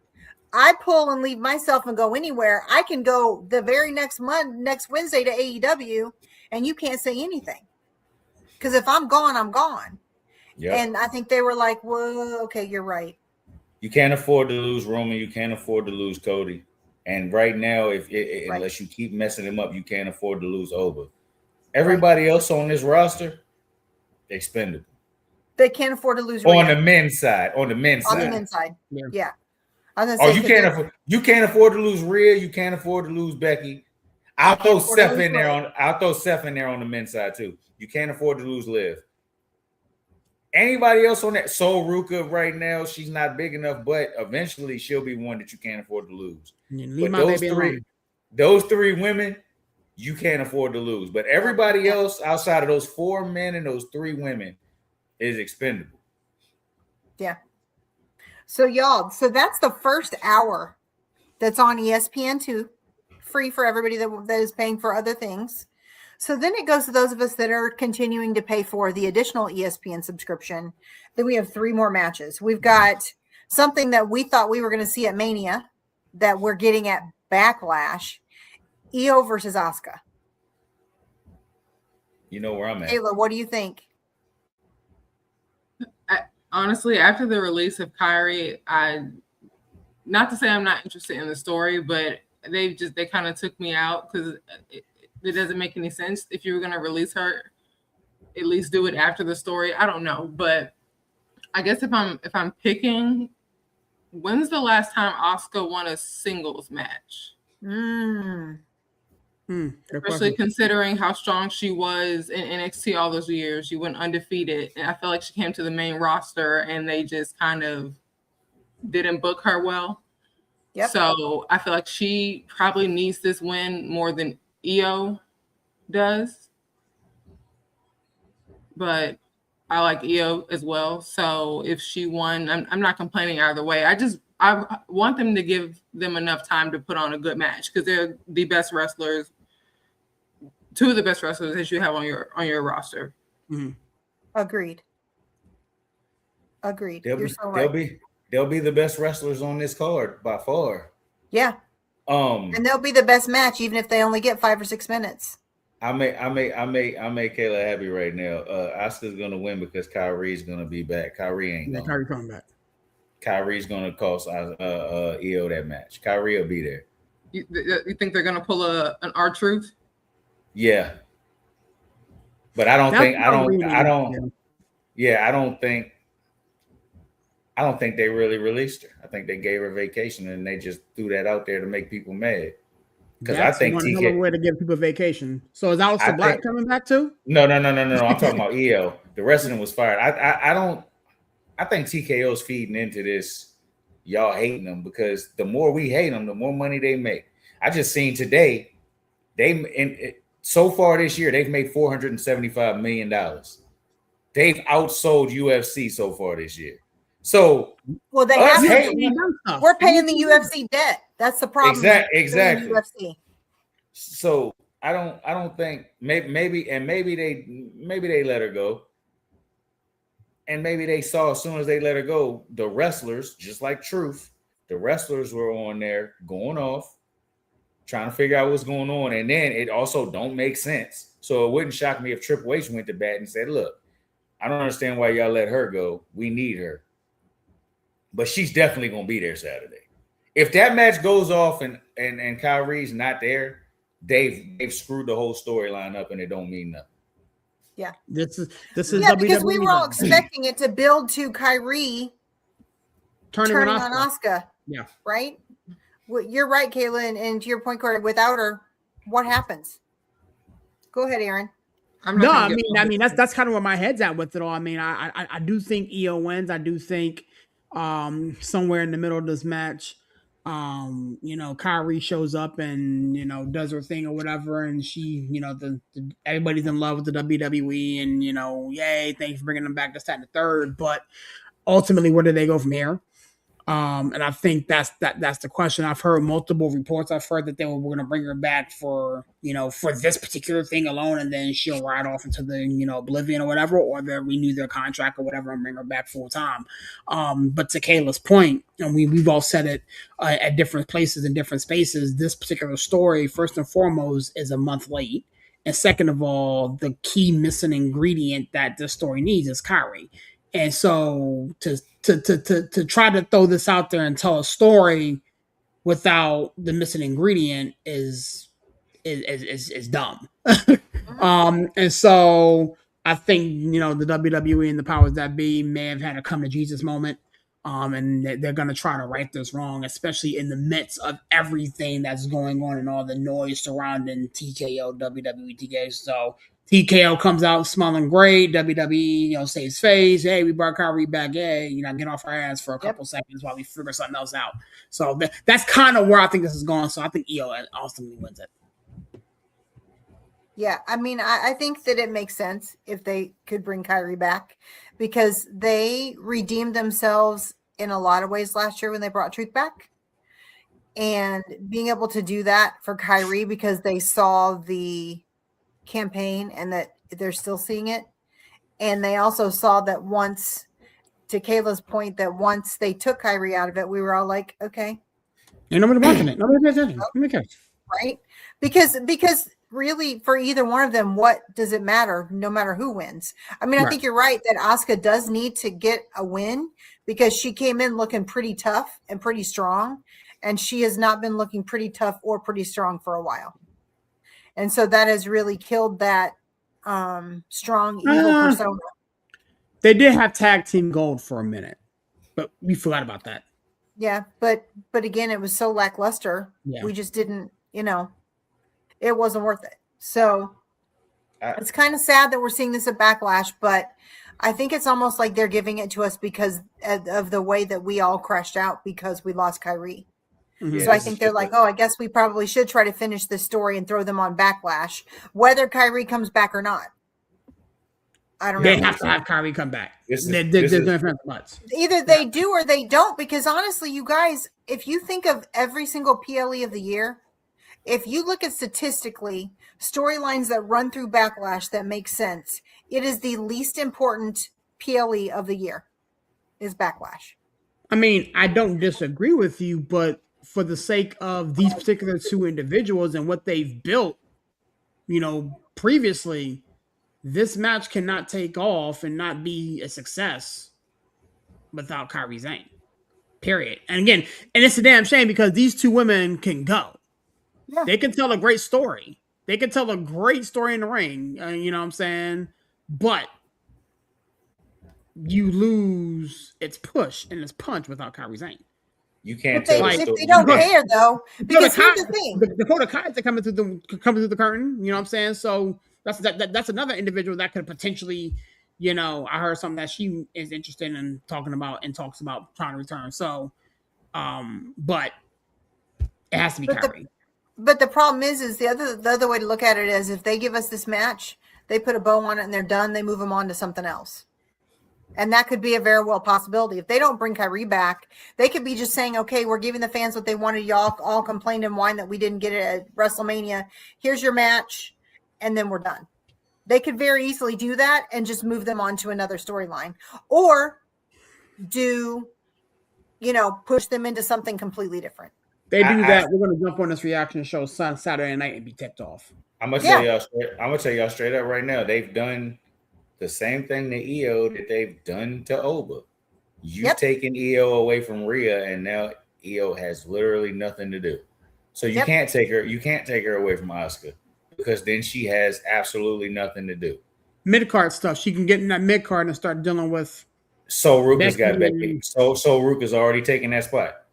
I pull and leave myself and go anywhere. I can go the very next Wednesday to AEW, and you can't say anything. Because if I'm gone, I'm gone. Yep. And I think they were like, well, okay, you're right. You can't afford to lose Roman. You can't afford to lose Cody. And right now, unless you keep messing him up, you can't afford to lose Oba. Everybody else on this roster, expendable. They can't afford to lose on the men's side. On the men's side, yeah. You can't afford to lose Rhea. You can't afford to lose Becky. I'll throw Seth in there on the men's side too. You can't afford to lose Liv. Anybody else on that? Sol Ruka right now, she's not big enough, but eventually she'll be one that you can't afford to lose. But those three women, you can't afford to lose. But everybody else outside of those 4 men and those 3 women is expendable. Yeah. So y'all, that's the first hour that's on ESPN2, free for everybody that is paying for other things. So then it goes to those of us that are continuing to pay for the additional ESPN subscription. Then we have 3 more matches. We've got something that we thought we were going to see at Mania that we're getting at Backlash. Io versus Asuka. You know where I'm at. Kayla, what do you think? Honestly, after the release of Kyrie, not to say I'm not interested in the story, but they kind of took me out because it doesn't make any sense. If you were going to release her, at least do it after the story. I don't know, but I guess if I'm picking, when's the last time Asuka won a singles match? Especially considering how strong she was in NXT all those years. She went undefeated, and I feel like she came to the main roster and they just kind of didn't book her well. Yep. So I feel like she probably needs this win more than Io does. But I like Io as well. So if she won, I'm not complaining either way. I want them to give them enough time to put on a good match because they're the best wrestlers, 2 of the best wrestlers that you have on your roster. Mm-hmm. Agreed. You're so right. They'll be the best wrestlers on this card by far. Yeah. And they'll be the best match even if they only get 5 or 6 minutes. I make Kayla happy right now. Asuka's gonna win because Kyrie's gonna be back. Kyrie ain't going. Kyrie coming back. Kyrie's gonna cost Io that match. Kyrie will be there. You think they're gonna pull an R-Truth? Yeah, but I don't think they really released her. I think they gave her vacation and they just threw that out there to make people mad. Because I think one hell of a way to give people vacation. So is Aleister Black coming back too? No. I'm talking about Io. The rest of them was fired. I think TKO's feeding into this. Y'all hating them because the more we hate them, the more money they make. I just seen today, so far this year, they've made $475 million. They've outsold UFC so far this year. So, well, they have we're paying the UFC debt. That's the problem. Exactly. UFC. So I don't think maybe they let her go. And maybe they saw as soon as they let her go, the wrestlers, just like Truth, the wrestlers were on there going off, trying to figure out what's going on. And then it also don't make sense. So it wouldn't shock me if Triple H went to bat and said, look, I don't understand why y'all let her go. We need her. But she's definitely going to be there Saturday. If that match goes off and Kyrie's not there, they've screwed the whole storyline up and it don't mean nothing. Yeah. This is yeah, because WWE we were all though. expecting it to build to Kyrie turning on Asuka. Yeah. Right? Well, you're right, Kayla, and to your point, Corey, without her, what happens? Go ahead, Aaron. I mean that's kind of where my head's at with it all. I mean, I do think Io wins. I do think somewhere in the middle of this match, Kyrie shows up and does her thing or whatever, and she, everybody's in love with the WWE, and yay, thanks for bringing them back. This, that, and the third. But ultimately, where do they go from here? And I think that's the question. I've heard multiple reports. I've heard that they were going to bring her back for this particular thing alone, and then she'll ride off into the oblivion or whatever, or they'll renew their contract or whatever and bring her back full time. But to Kayla's point, and we've all said it at different places in different spaces, this particular story, first and foremost, is a month late. And second of all, the key missing ingredient that this story needs is Kyrie. And so to try to throw this out there and tell a story without the missing ingredient is dumb. And so I think the WWE and the powers that be may have had a come to Jesus moment. And they're going to try to right this wrong, especially in the midst of everything that's going on and all the noise surrounding TKO, WWE TKO. So TKO comes out smelling great. WWE, saves face. Hey, we brought Kyrie back. Hey, get off our ass for a couple seconds while we figure something else out. So that's kind of where I think this is going. So I think Io ultimately wins it. Yeah, I mean, I think that it makes sense if they could bring Kyrie back because they redeemed themselves in a lot of ways last year when they brought Truth back. And being able to do that for Kyrie because they saw the campaign and that they're still seeing it. And they also saw that once, to Kayla's point, that once they took Kyrie out of it, we were all like, okay. And nobody watching it. Nobody pays attention. Nobody cares. Right? Because really, for either one of them, what does it matter? No matter who wins. I mean, I think you're right that Asuka does need to get a win because she came in looking pretty tough and pretty strong, and she has not been looking pretty tough or pretty strong for a while. And so that has really killed that strong evil persona. They did have tag team gold for a minute, but we forgot about that. Yeah, but again, it was so lackluster. Yeah. We just didn't, it wasn't worth it. So it's kind of sad that we're seeing this at Backlash, but I think it's almost like they're giving it to us because of the way that we all crashed out because we lost Kyrie. Mm-hmm. So I think they're like, I guess we probably should try to finish this story and throw them on Backlash, whether Kyrie comes back or not. I don't know. They have to have Kyrie come back. Either they do or they don't, because honestly, you guys, if you think of every single PLE of the year, if you look at statistically storylines that run through Backlash that make sense, it is the least important PLE of the year is Backlash. I mean, I don't disagree with you, but for the sake of these particular two individuals and what they've built, previously, this match cannot take off and not be a success without Kairi Sane. Period. And again, it's a damn shame because these two women can go. Yeah. They can tell a great story. They can tell a great story in the ring. You know what I'm saying? But you lose its push and its punch without Kairi Sane. You can't tell if they don't care though, because here's the thing: Dakota Kai's coming through the curtain. You know what I'm saying? So that's another individual that could potentially, I heard something that she is interested in talking about and talks about trying to return. So, but it has to be Kyrie. But the problem is the other way to look at it is if they give us this match, they put a bow on it and they're done. They move them on to something else. And that could be a very well possibility. If they don't bring Kyrie back, they could be just saying, okay, we're giving the fans what they wanted. Y'all all complained and whined that we didn't get it at WrestleMania. Here's your match. And then we're done. They could very easily do that and just move them on to another storyline, or push them into something completely different. They do that. We're gonna jump on this reaction show Saturday night and be tipped off. I'm gonna tell y'all straight up right now. They've done the same thing to EO that they've done to Oba. You've taken EO away from Rhea, and now EO has literally nothing to do. So you can't take her. You can't take her away from Asuka, because then she has absolutely nothing to do. Mid card stuff. She can get in that mid card and start dealing with. So Ruka's got Becky. So Ruka's already taking that spot.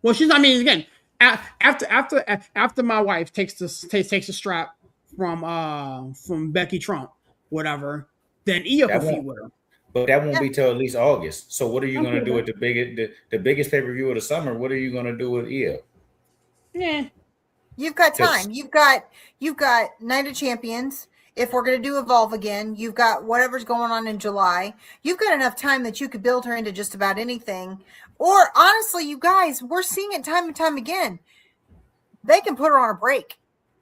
Well, she's. I mean, again, after my wife takes the strap from Becky Trump, whatever, then Io can feud with her. But that won't be till at least August. So what are you going to do with the biggest pay-per-view of the summer? What are you going to do with Io? Yeah, you've got time. You've got Night of Champions. If we're going to do Evolve again, you've got whatever's going on in July. You've got enough time that you could build her into just about anything. Or honestly, you guys, we're seeing it time and time again. They can put her on a break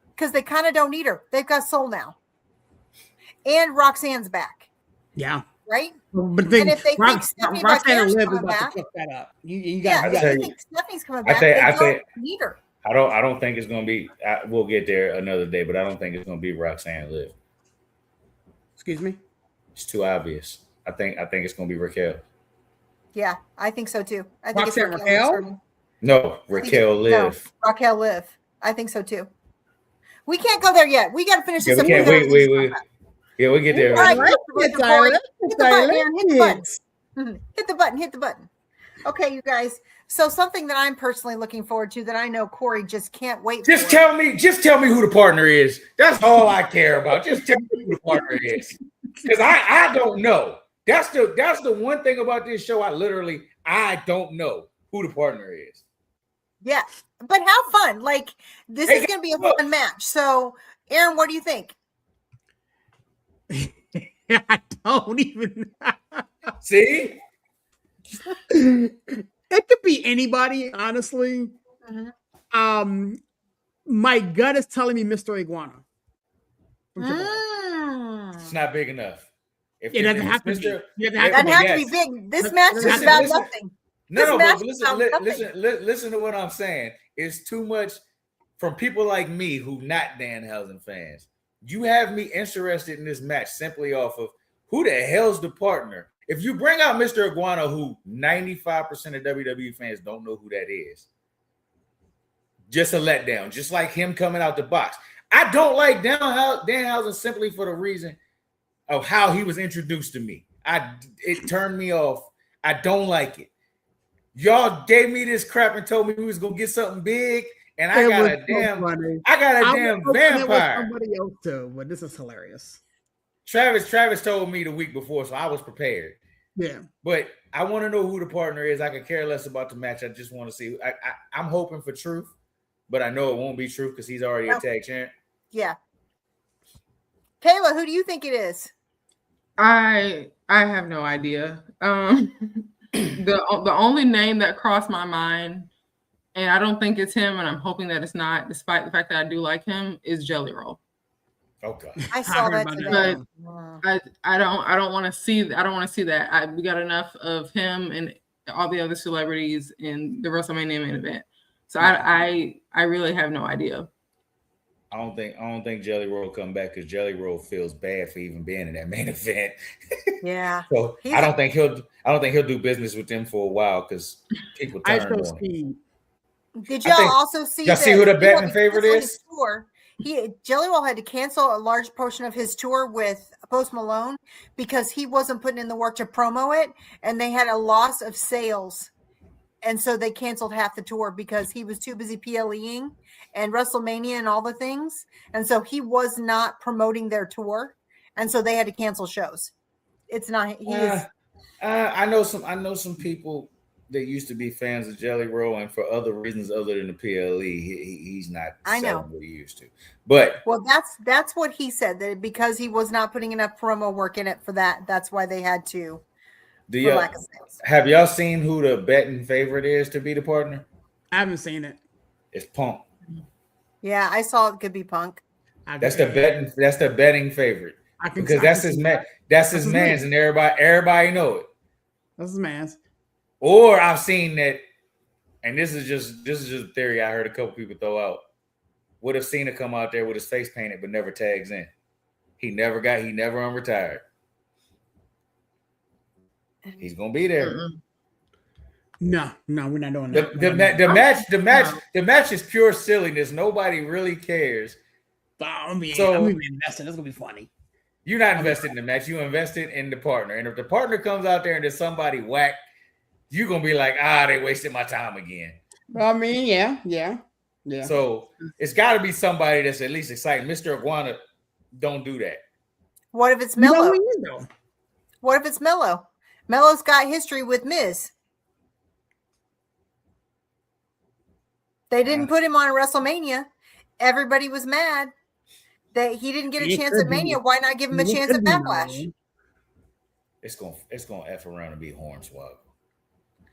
because they kind of don't need her. They've got Soul now. And Roxanne's back. Yeah. Right? But then, and if they think Stephanie Roxanne coming back, that up. You think Stephanie's coming back, they don't need her. I don't think it's going to be. We'll get there another day, but I don't think it's going to be Roxanne Liv. Excuse me. It's too obvious. I think it's going to be Raquel. Yeah, I think so too. I think Roxanne it's Raquel. No, Raquel Liv. No, Raquel Liv. I think so too. We can't go there yet. We got to finish this. We can't. Wait. Yeah, we'll get there. All right, hit the button, Aaron. Hit the button. Hit the button. Okay, you guys. So something that I'm personally looking forward to that I know Corey just can't wait for. Just tell me who the partner is. That's all I care about. Just tell me who the partner is. Because I don't know. That's the one thing about this show. I don't know who the partner is. Yeah, but have fun. Like, this is going to be a fun match. So, Aaron, what do you think? I don't even see. It could be anybody, honestly. Mm-hmm. My gut is telling me Mr. Iguana. It's not big enough. It doesn't have to be. It doesn't have to be big. This match is about nothing. No, but listen to what I'm saying. It's too much from people like me who not Danhausen fans. You have me interested in this match simply off of who the hell's the partner. If you bring out Mr. Iguana, who 95% of WWE fans don't know who that is, just a letdown. Just like him coming out the box. I don't like Danhausen simply for the reason of how he was introduced to me. It turned me off. I don't like it. Y'all gave me this crap and told me we was gonna get something big, and I got a damn vampire. Somebody else too, but this is hilarious. Travis told me the week before, so I was prepared. Yeah, but I want to know who the partner is. I could care less about the match. I just want to see. I'm hoping for Truth, but I know it won't be Truth because he's already a tag champ. Yeah. Kayla, who do you think it is? I have no idea. The only name that crossed my mind, and I don't think it's him, and I'm hoping that it's not, despite the fact that I do like him, is Jelly Roll. Okay. I saw that today. But I don't want to see that. We got enough of him and all the other celebrities in the WrestleMania main event. So I really have no idea. I don't think Jelly Roll will come back because Jelly Roll feels bad for even being in that main event. Yeah. So I don't think he'll do business with them for a while because people turn on him. Did y'all also see? Y'all see who the betting favorite is? Jelly Roll had to cancel a large portion of his tour with Post Malone because he wasn't putting in the work to promo it, and they had a loss of sales, and so they canceled half the tour because he was too busy PLEing and WrestleMania and all the things, and so he was not promoting their tour, and so they had to cancel shows. It's not. I know some people that used to be fans of Jelly Roll, and for other reasons other than the PLE, he's not selling what he used to. But that's what he said, that because he was not putting enough promo work in it for that, that's why they had to. Have y'all seen who the betting favorite is to be the partner? I haven't seen it. It's Punk. Yeah, I saw it could be Punk. That's the betting favorite. because that's his man. That's his man's, and everybody know it. That's his man's. Or I've seen that, and this is just a theory I heard a couple people throw out. What if Cena come out there with his face painted but never tags in? He never unretired. He's gonna be there. No, we're not doing that. The match is pure silliness. Nobody really cares. I'm gonna be invested. That's gonna be funny. You're not invested in the match. You invested in the partner. And if the partner comes out there and there's somebody whack, you're gonna be like, they wasted my time again. I mean, yeah. So it's got to be somebody that's at least exciting. Mr. Iguana, don't do that. What if it's Mello? What if it's Mello? Mello's got history with Miz. They didn't put him on WrestleMania. Everybody was mad that he didn't get a chance at Mania. Why not give him a chance at Backlash? It's gonna F around and be Hornswoggle.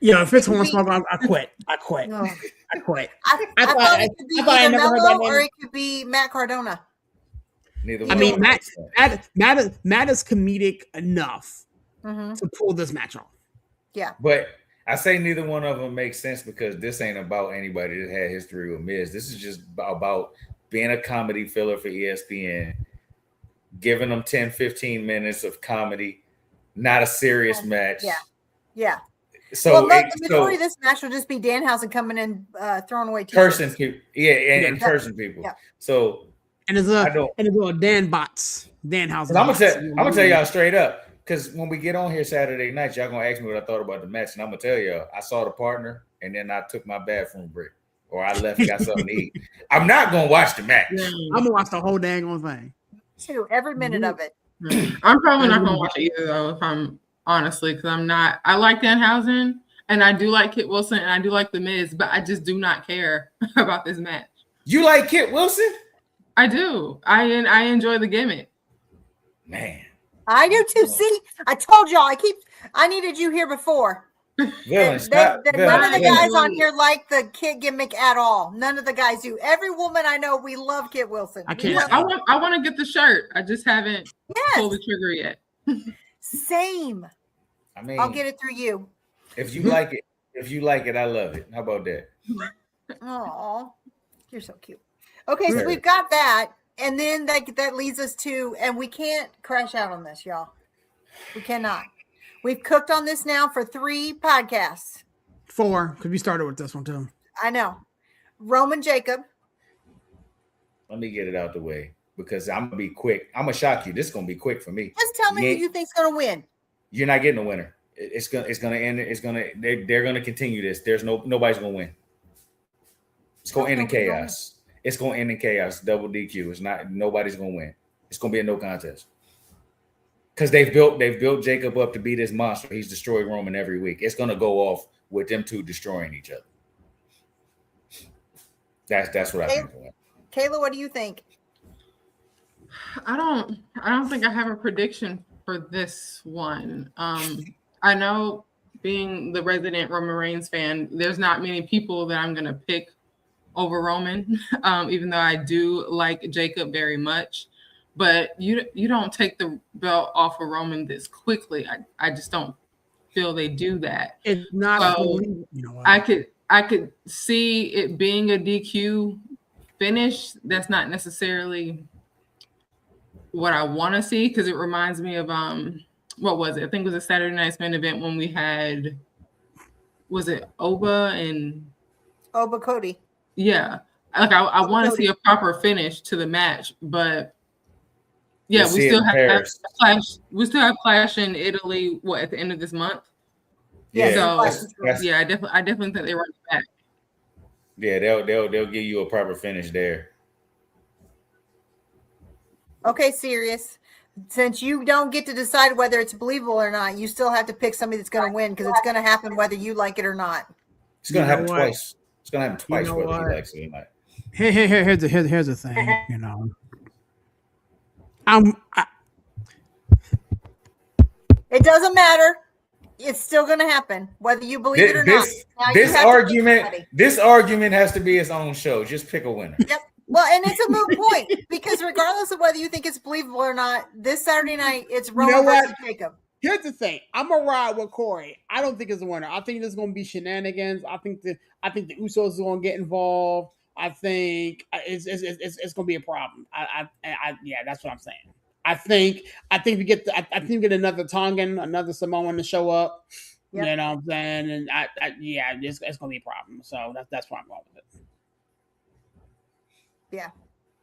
Yeah, if it's Hornswoggle, I quit. I quit. No. I quit. I thought it could be either Mello or it could be Matt Cardona. Neither I mean, Matt is comedic enough Mm-hmm. to pull this match off. Yeah. But I say neither one of them makes sense because this ain't about anybody that had history with Miz. This is just about being a comedy filler for ESPN, giving them 10, 15 minutes of comedy, not a serious match. Yeah. So the majority of this match will just be Danhausen coming in, throwing away cursing people. And cursing people. Yeah. So and it's a Dan bots. Danhausen. I'm gonna tell y'all straight up. Because when we get on here Saturday night, y'all gonna ask me what I thought about the match, and I'm gonna tell y'all I saw the partner, and then I took my bathroom break, or I left and got something to eat. I'm not gonna watch the match. I'm gonna watch the whole dang on thing. Every minute of it. I'm probably not gonna watch it either, though. If I'm honestly, because I'm not. I like Danhausen, and I do like Kit Wilson, and I do like The Miz, but I just do not care about this match. You like Kit Wilson? I do. I enjoy the gimmick. Man. I do too. See, I told y'all. I needed you here before. None of the guys on here like the Kit gimmick at all. None of the guys do. Every woman I know, we love Kit Wilson. I can't. I want to get the shirt. I just haven't pulled the trigger yet. Same. I mean, I'll get it through you. If you like it, I love it. How about that? Oh, you're so cute. Okay, so we've got that. And then that leads us to, and we can't crash out on this, y'all. We cannot. We've cooked on this now for 3 podcasts. 4, because we started with this one too. I know. Roman Jacob. Let me get it out the way because I'm gonna be quick. I'm gonna shock you. This is gonna be quick for me. Just tell me who you think's gonna win. You're not getting a winner. It's gonna end. They're gonna continue this. Nobody's gonna win. It's gonna end in chaos. It's going to end in chaos, double DQ. It's not, nobody's going to win. It's going to be a no contest. Because they've built Jacob up to be this monster. He's destroyed Roman every week. It's going to go off with them two destroying each other. That's what I think. Kayla, what do you think? I don't think I have a prediction for this one. I know being the resident Roman Reigns fan, there's not many people that I'm going to pick over Roman, even though I do like Jacob very much. But you don't take the belt off of Roman this quickly. I just don't feel they do that. It's not. So I could see it being a DQ finish. That's not necessarily what I want to see because it reminds me of what was it? I think it was a Saturday Night's Main Event when we had, was it Oba Cody? Yeah, like I want to see a proper finish to the match, but yeah, we still have Clash. We still have Clash in Italy. What, at the end of this month? Yeah. So I definitely think they run it back. Yeah, they'll give you a proper finish there. Okay, Sirius. Since you don't get to decide whether it's believable or not, you still have to pick somebody that's going to win because it's going to happen whether you like it or not. It's going to happen twice. It's going to happen twice whether he likes it or not. Here's the thing, you know. It doesn't matter. It's still going to happen whether you believe it or not. This argument has to be its own show. Just pick a winner. Yep. Well, and it's a moot point because regardless of whether you think it's believable or not, this Saturday night it's Roman versus Jacob. Here's the thing. I'm gonna ride with Corey. I don't think it's a winner. I think there's gonna be shenanigans. I think the Usos are gonna get involved. I think it's gonna be a problem. Yeah, that's what I'm saying. I think we get another Tongan, another Samoan to show up. Yep. You know what I'm saying? And it's gonna be a problem. So that's why I'm going with it. Yeah.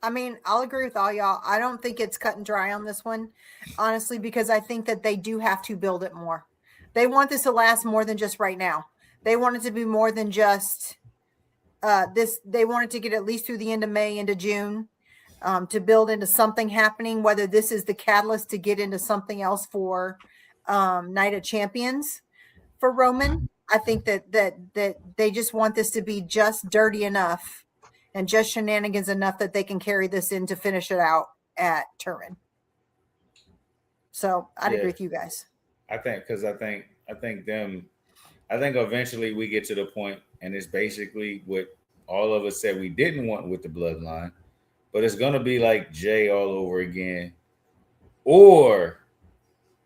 I mean, I'll agree with all y'all. I don't think it's cut and dry on this one, honestly, because I think that they do have to build it more. They want this to last more than just right now. They want it to be more than just this. They want it to get at least through the end of May into June to build into something happening, whether this is the catalyst to get into something else for Night of Champions for Roman. I think that they just want this to be just dirty enough and just shenanigans enough that they can carry this in to finish it out at Turin. So I'd agree with you guys. I think eventually we get to the point, and it's basically what all of us said we didn't want with the bloodline, but it's gonna be like Jay all over again, or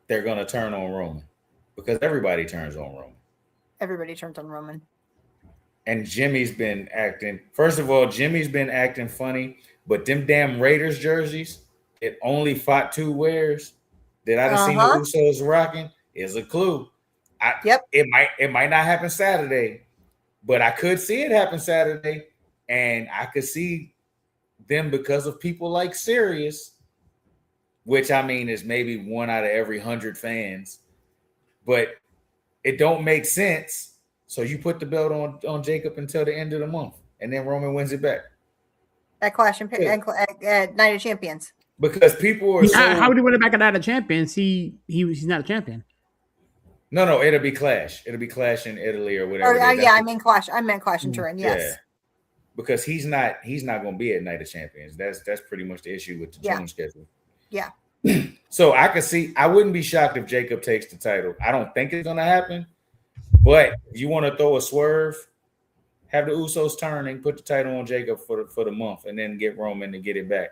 they're gonna turn on Roman because everybody turns on Roman. Everybody turns on Roman. And Jimmy's been acting. First of all, Jimmy's been acting funny, but them damn Raiders jerseys, it only fought 2 wears that I done seen the Usos rocking is a clue. It might not happen Saturday, but I could see it happen Saturday, and I could see them because of people like Sirius, which I mean is maybe 1 out of every 100 fans, but it don't make sense. So you put the belt on Jacob until the end of the month, and then Roman wins it back. At Clash and at Night of Champions. Because people are how would he win it back at Night of Champions? He's not a champion. No, it'll be Clash. It'll be Clash in Italy or whatever. I mean Clash. I meant Clash in Turin. Yes. Yeah. Because he's not going to be at Night of Champions. That's pretty much the issue with the June schedule. Yeah. So I wouldn't be shocked if Jacob takes the title. I don't think it's going to happen. But if you want to throw a swerve, have the Usos turn and put the title on Jacob for the month, and then get Roman to get it back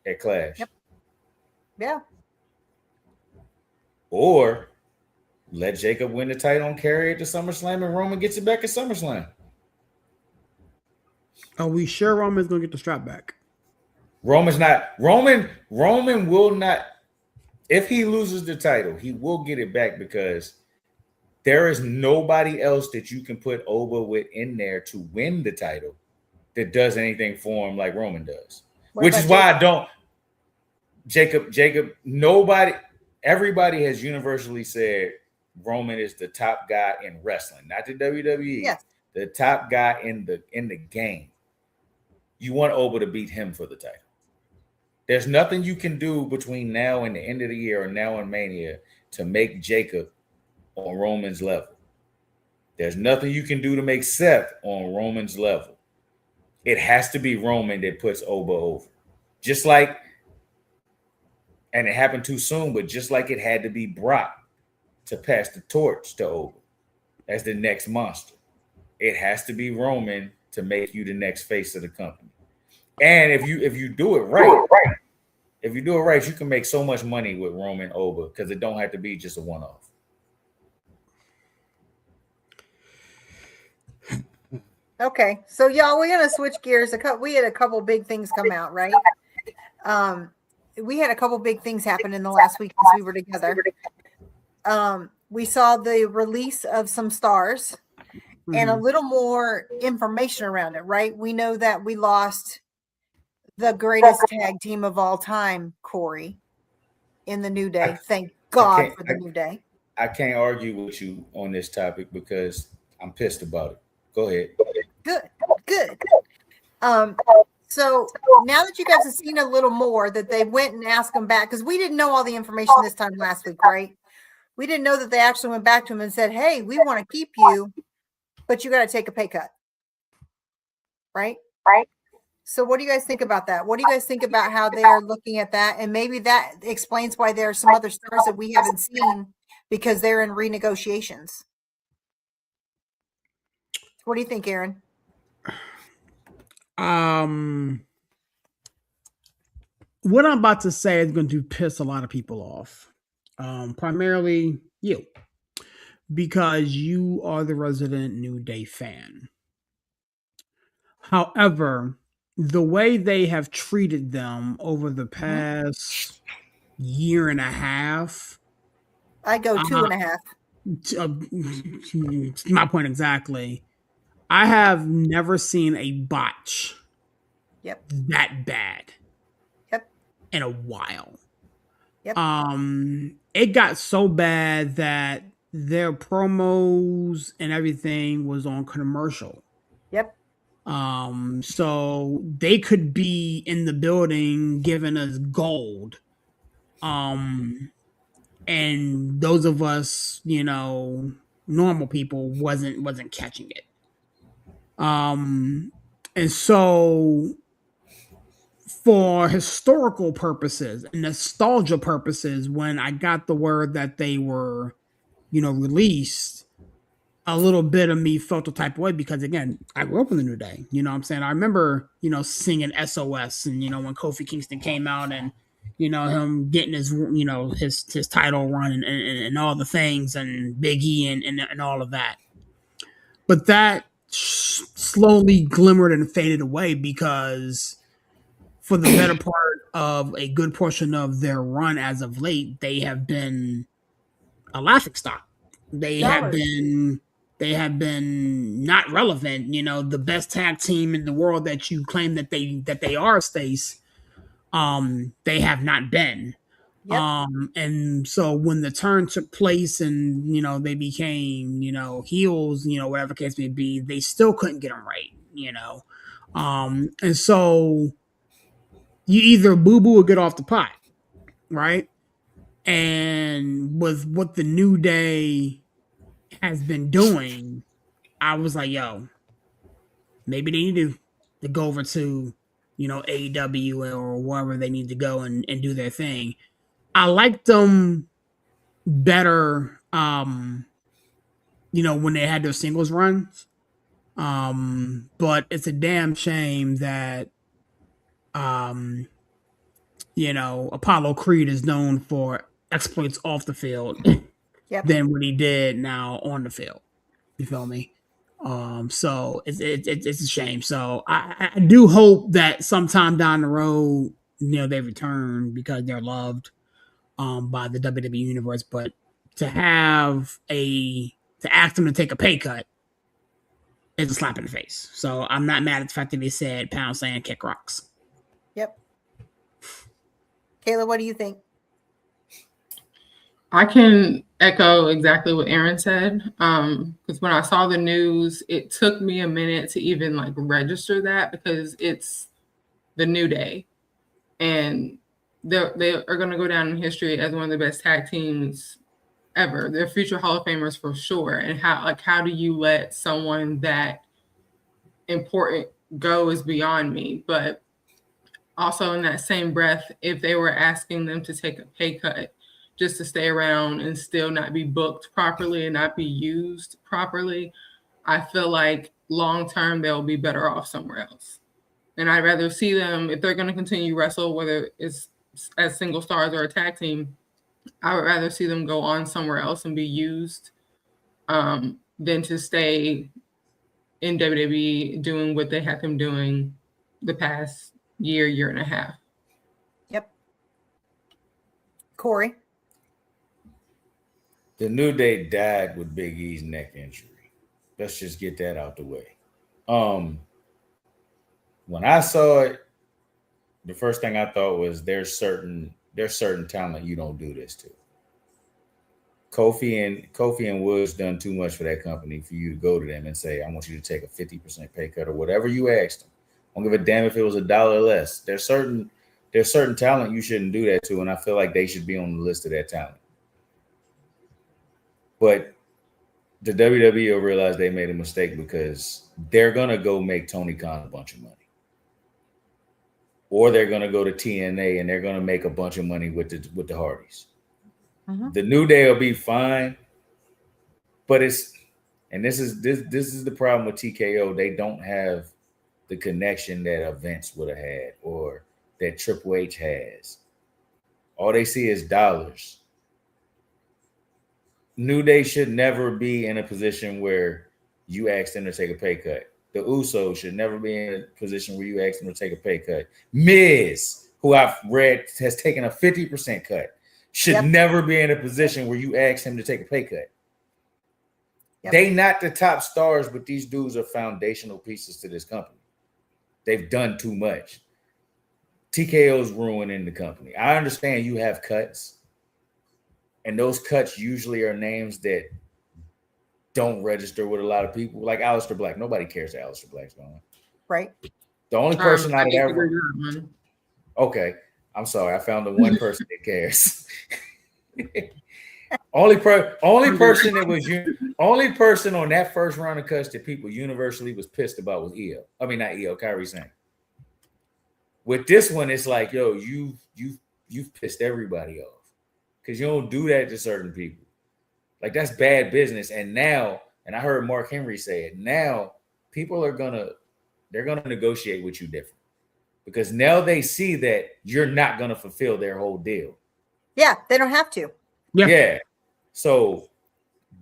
at Clash. Yep. Yeah. Or let Jacob win the title and carry it to SummerSlam, and Roman gets it back at SummerSlam. Are we sure Roman's gonna get the strap back? Roman will not. If he loses the title, he will get it back because there is nobody else that you can put Oba with in there to win the title that does anything for him like Roman does. Which is why I don't. Jacob, everybody has universally said Roman is the top guy in wrestling, not the WWE. Yes. The top guy in the game. You want Oba to beat him for the title. There's nothing you can do between now and the end of the year or now and Mania to make Jacob on Roman's level. There's nothing you can do to make Seth on Roman's level. It has to be Roman that puts Oba over. Just like, and it happened too soon, but just like it had to be Brock to pass the torch to Oba as the next monster. It has to be Roman to make you the next face of the company. And if you do it right, you can make so much money with Roman Oba because it don't have to be just a one-off. Okay, so y'all, we're gonna switch gears. We had a couple big things come out, right? We had a couple big things happen in the last week since we were together. We saw the release of some stars and a little more information around it, right? We know that we lost the greatest tag team of all time, Corey, in the New Day. Thank God for the New Day. I can't argue with you on this topic because I'm pissed about it. Go ahead. Good. So now that you guys have seen a little more, that they went and asked him back, because we didn't know all the information this time last week, right? We didn't know that they actually went back to him and said, hey, we want to keep you, but you got to take a pay cut. Right? So what do you guys think about that? What do you guys think about how they are looking at that? And maybe that explains why there are some other stars that we haven't seen because they're in renegotiations. What do you think, Aaron? what I'm about to say is going to piss a lot of people off, primarily you, because you are the resident New Day fan. However, the way they have treated them over the past year and a half, I go 2.5. my point exactly. I have never seen a botch Yep. that bad Yep. in a while. Yep. It got so bad that their promos and everything was on commercial. Yep. So they could be in the building giving us gold. And those of us, normal people wasn't catching it. And so for historical purposes and nostalgia purposes, when I got the word that they were, released, a little bit of me felt a type of way because, again, I grew up in the New Day. You know what I'm saying? I remember, singing SOS and, when Kofi Kingston came out and, him getting his, his title run and all the things and Big E and all of that. But that slowly glimmered and faded away because for the better part of a good portion of their run as of late, they have been a laughingstock. They have been not relevant. The best tag team in the world that you claim that they are, Stace. They have not been. Yep. And so when the turn took place and, they became, heels, whatever the case may be, they still couldn't get them right, and so you either boo-boo or get off the pot, right? And with what the New Day has been doing, I was like, yo, maybe they need to go over to, AEW or wherever they need to go and do their thing. I liked them better, when they had their singles runs. But it's a damn shame that, Apollo Creed is known for exploits off the field than what he did now on the field. You feel me? So it's a shame. So I do hope that sometime down the road, they return because they're loved by the WWE universe. But to ask them to take a pay cut is a slap in the face. So I'm not mad at the fact that they said pound sand kick rocks. Yep. Kayla, what do you think? I can echo exactly what Aaron said. Because when I saw the news, it took me a minute to even register that because it's the New Day. And they are going to go down in history as one of the best tag teams ever. They're future Hall of Famers for sure. And how do you let someone that important go is beyond me. But also in that same breath, if they were asking them to take a pay cut just to stay around and still not be booked properly and not be used properly, I feel like long-term they'll be better off somewhere else. And I'd rather see them, if they're going to continue wrestle, whether it's as single stars or a tag team, I would rather see them go on somewhere else and be used than to stay in WWE doing what they had them doing the past year and a half. Yep. Corey? The New Day died with Big E's neck injury. Let's just get that out the way. When I saw it, the first thing I thought was there's certain talent you don't do this to. Kofi and Woods done too much for that company for you to go to them and say, I want you to take a 50% pay cut or whatever you asked them. I don't give a damn if it was $1 less. There's certain talent you shouldn't do that to, and I feel like they should be on the list of that talent. But the WWE will realize they made a mistake because they're gonna go make Tony Khan a bunch of money. Or they're gonna go to TNA and they're gonna make a bunch of money with the Hardys. Mm-hmm. The New Day will be fine, but this is the problem with TKO. They don't have the connection that Vince would have had, or that Triple H has. All they see is dollars. New Day should never be in a position where you ask them to take a pay cut. The Usos should never be in a position where you ask them to take a pay cut. Miz, who I've read has taken a 50% cut, should never be in a position where you ask him to take a pay cut. Yep. They not the top stars, but these dudes are foundational pieces to this company. They've done too much. TKO's ruining the company. I understand you have cuts, and those cuts usually are names that don't register with a lot of people, like Aleister Black. Nobody cares that Aleister Black's going. Right. The only person out of that. Okay, I'm sorry. I found the one person that cares. only person on that first round of cuts that people universally was pissed about was Io. I mean, not Io, Kairi Sane. With this one, it's like, yo, you've pissed everybody off because you don't do that to certain people. Like, that's bad business. And now, and I heard Mark Henry say it, now people are gonna negotiate with you different because now they see that you're not gonna fulfill their whole deal. Yeah, they don't have to. Yeah. So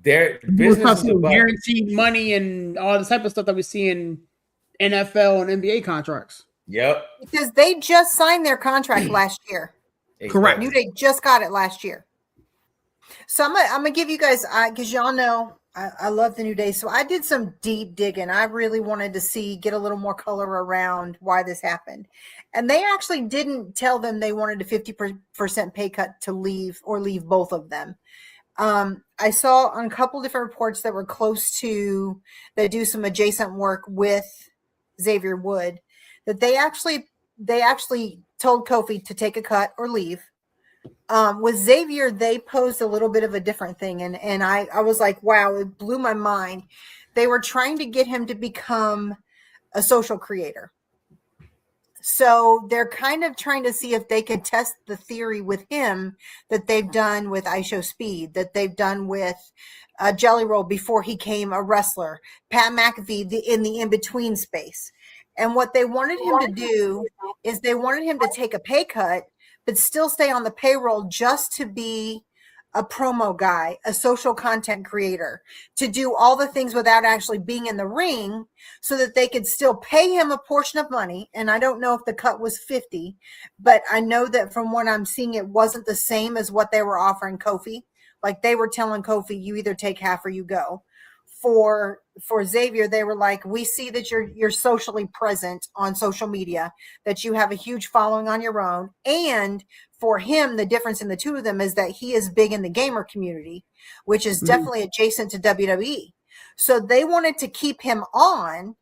their business is about guaranteed money and all the type of stuff that we see in NFL and NBA contracts. Yep. Because they just signed their contract last year. Correct. New Day just got it last year. So I'm gonna give you guys, because y'all know I love the New Day. So I did some deep digging. I really wanted to get a little more color around why this happened. And they actually didn't tell them they wanted a 50% pay cut to leave or leave both of them. I saw on a couple different reports that were close to, that do some adjacent work with Xavier Wood, that they actually told Kofi to take a cut or leave. With Xavier, they posed a little bit of a different thing. And I was like, wow, it blew my mind. They were trying to get him to become a social creator. So they're kind of trying to see if they could test the theory with him that they've done with ISHO Speed, that they've done with Jelly Roll before he came a wrestler, Pat McAfee in the in-between space. And what they wanted him to do is they wanted him to take a pay cut, but still stay on the payroll just to be a promo guy, a social content creator, to do all the things without actually being in the ring so that they could still pay him a portion of money. And I don't know if the cut was 50, but I know that from what I'm seeing, it wasn't the same as what they were offering Kofi. Like they were telling Kofi, you either take half or you go. For Xavier, they were like, we see that you're socially present on social media, that you have a huge following on your own. And for him, the difference in the two of them is that he is big in the gamer community, which is definitely adjacent to WWE. So they wanted to keep him on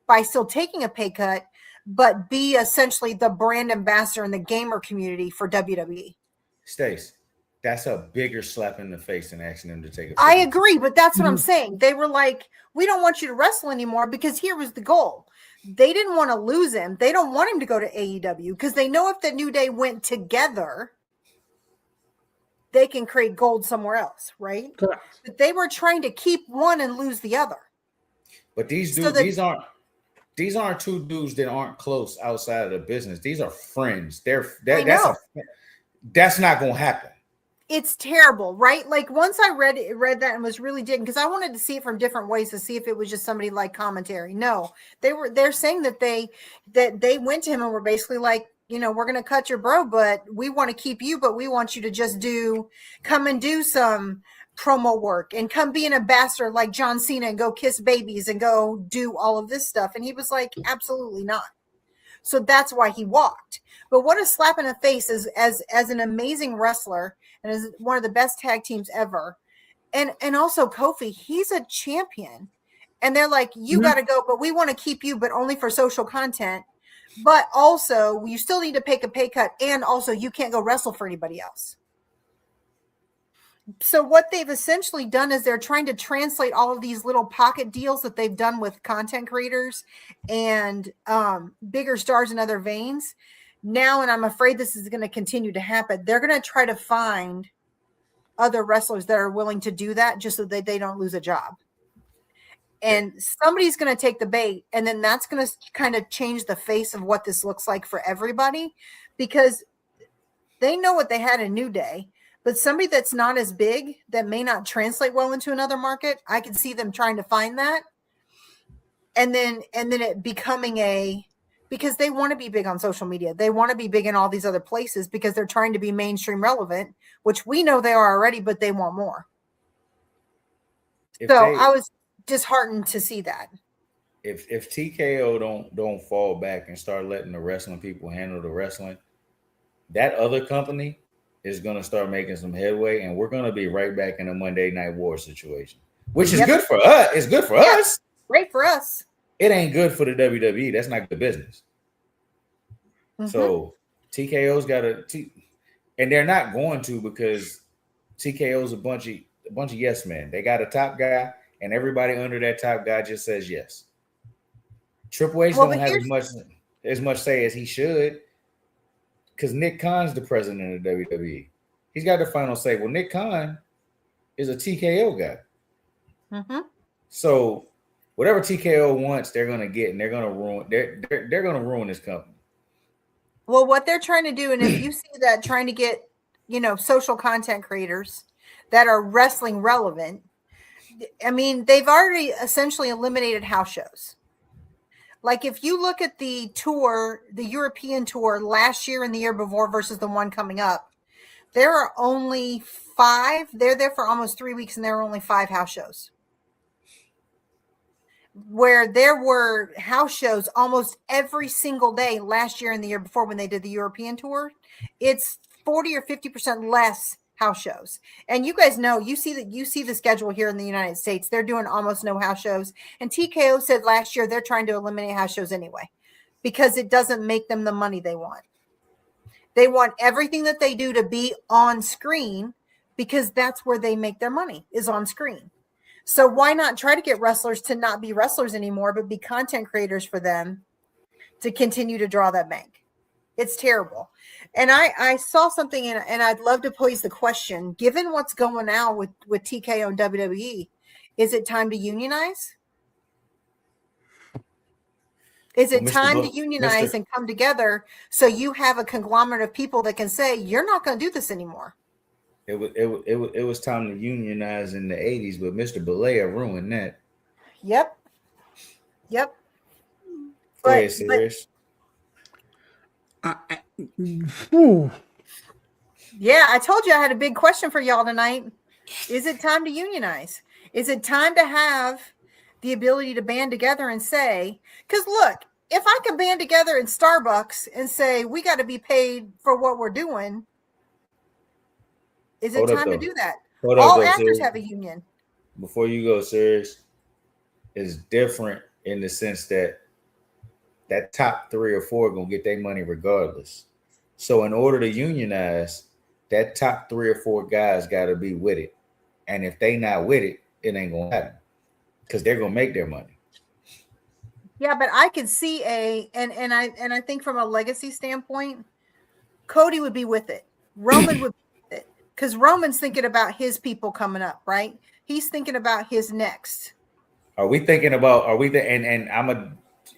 by still taking a pay cut, but be essentially the brand ambassador in the gamer community for WWE. Stacey, that's a bigger slap in the face than asking them to take a I agree, but that's what I'm saying. They were like, we don't want you to wrestle anymore because here was the goal. They didn't want to lose him. They don't want him to go to AEW because they know if the New Day went together, they can create gold somewhere else, right? Correct. But they were trying to keep one and lose the other. But these dudes, these aren't two dudes that aren't close outside of the business. These are friends. That's not going to happen. It's terrible, right? Like once I read that and was really digging, because I wanted to see it from different ways to see if it was just somebody like commentary. No, they're saying that they went to him and were basically like, you know, we're going to cut your bro, but we want to keep you, but we want you to just come and do some promo work and come be an ambassador like John Cena and go kiss babies and go do all of this stuff. And he was like, absolutely not. So that's why he walked. But what a slap in the face as an amazing wrestler and as one of the best tag teams ever. And also Kofi, he's a champion. And they're like, you got to go, but we want to keep you, but only for social content. But also you still need to take a pay cut. And also you can't go wrestle for anybody else. So what they've essentially done is they're trying to translate all of these little pocket deals that they've done with content creators and bigger stars in other veins. Now, and I'm afraid this is going to continue to happen, they're going to try to find other wrestlers that are willing to do that just so that they don't lose a job. And somebody's going to take the bait, and then that's going to kind of change the face of what this looks like for everybody, because they know what they had in New Day, but somebody that's not as big, that may not translate well into another market, I can see them trying to find that. And then it becoming because they want to be big on social media. They want to be big in all these other places because they're trying to be mainstream relevant, which we know they are already, but they want more. I was disheartened to see that. If TKO don't fall back and start letting the wrestling people handle the wrestling, that other company is going to start making some headway, and we're going to be right back in a Monday Night War situation, which is good for us. It's good for us. Great for us. It ain't good for the WWE. That's not good business. Mm-hmm. So TKO's got and they're not going to, because TKO's a bunch of yes men. They got a top guy, and everybody under that top guy just says yes. Triple H don't have as much say as he should, because Nick Khan's the president of WWE. He's got the final say. Well, Nick Khan is a TKO guy. Mm-hmm. So whatever TKO wants, they're gonna get, and they're gonna ruin this company. Well, what they're trying to do, and if you see that, trying to get, social content creators that are wrestling relevant, I mean, they've already essentially eliminated house shows. Like if you look at the tour, the European tour last year and the year before versus the one coming up, there are only 5. They're there for almost 3 weeks, and there are only 5 house shows. Where there were house shows almost every single day last year and the year before when they did the European tour, it's 40 or 50% less house shows. And you guys know, you see the schedule here in the United States, they're doing almost no house shows. And TKO said last year they're trying to eliminate house shows anyway, because it doesn't make them the money they want. They want everything that they do to be on screen, because that's where they make their money, is on screen. So why not try to get wrestlers to not be wrestlers anymore, but be content creators for them to continue to draw that bank? It's terrible. And I saw something, and I'd love to pose the question, given what's going on with TKO and WWE, is it time to unionize? Is it time to unionize and come together so you have a conglomerate of people that can say, you're not going to do this anymore? It was time to unionize in the 80s, but Mr. Balea ruined that. Yep. Go ahead, serious. Yeah, I told you I had a big question for y'all tonight. Is it time to unionize? Is it time to have the ability to band together and say, because look, if I can band together in Starbucks and say, we got to be paid for what we're doing, is it time to do that? All actors have a union. Before you go, serious, it's different in the sense that top 3 or 4 are going to get their money regardless. So in order to unionize, that top 3 or 4 guys got to be with it. And if they not with it, it ain't going to happen, because they're going to make their money. Yeah, but I could see and I think from a legacy standpoint, Cody would be with it. Roman would be with it, because Roman's thinking about his people coming up, right? He's thinking about his next.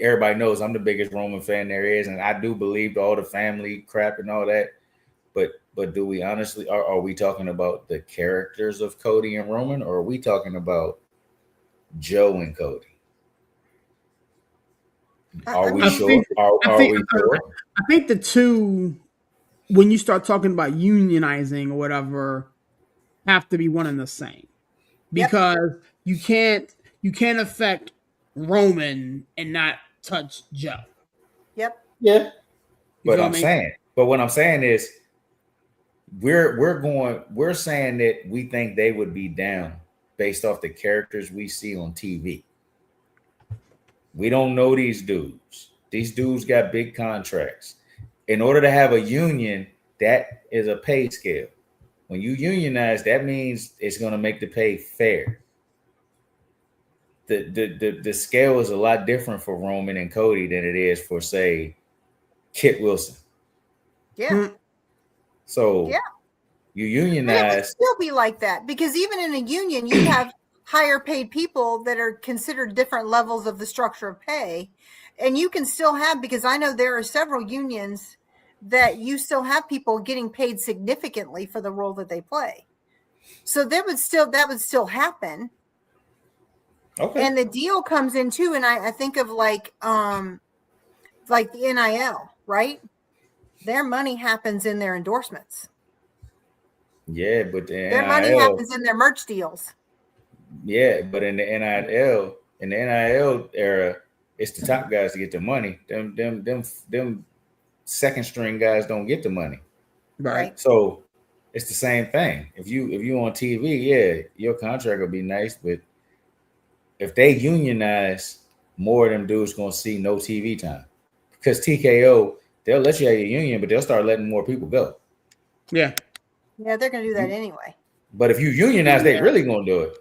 Everybody knows I'm the biggest Roman fan there is, and I do believe all the family crap and all that. But do we honestly, are we talking about the characters of Cody and Roman, or are we talking about Joe and Cody? Are we sure? I think the two, when you start talking about unionizing or whatever, have to be one and the same, because you can't affect Roman and not touch Joe. Yep. Yeah. But what I'm saying is, we're saying that we think they would be down based off the characters we see on TV. We don't know these dudes. These dudes got big contracts. In order to have a union, that is a pay scale. When you unionize, that means it's going to make the pay fair. The scale is a lot different for Roman and Cody than it is for, say, Kit Wilson. Yeah. So you unionize. It would still be like that, because even in a union, you have higher paid people that are considered different levels of the structure of pay. And you can still have, because I know there are several unions that you still have people getting paid significantly for the role that they play. So that would still happen. Okay. And the deal comes in too. And I think of like the NIL, right? Their money happens in their endorsements. Yeah, but their money happens in their merch deals. Yeah, but in the NIL era, it's the top guys to get the money. Them second string guys don't get the money. Right. So it's the same thing. If you on TV, yeah, your contract will be nice, but if they unionize, more of them dudes gonna see no TV time. Because TKO, they'll let you have your union, but they'll start letting more people go. Yeah. Yeah, they're gonna do that anyway. But if you unionize, they really gonna do it.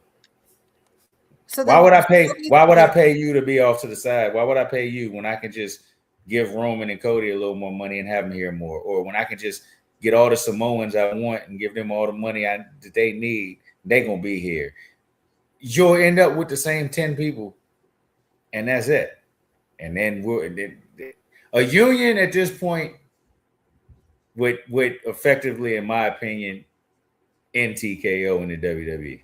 So why would I pay you to be off to the side? Why would I pay you when I can just give Roman and Cody a little more money and have them here more? Or when I can just get all the Samoans I want and give them all the money that they need, they gonna be here. You'll end up with the same 10 people, and that's it. And then a union at this point would effectively, in my opinion, end TKO in the WWE.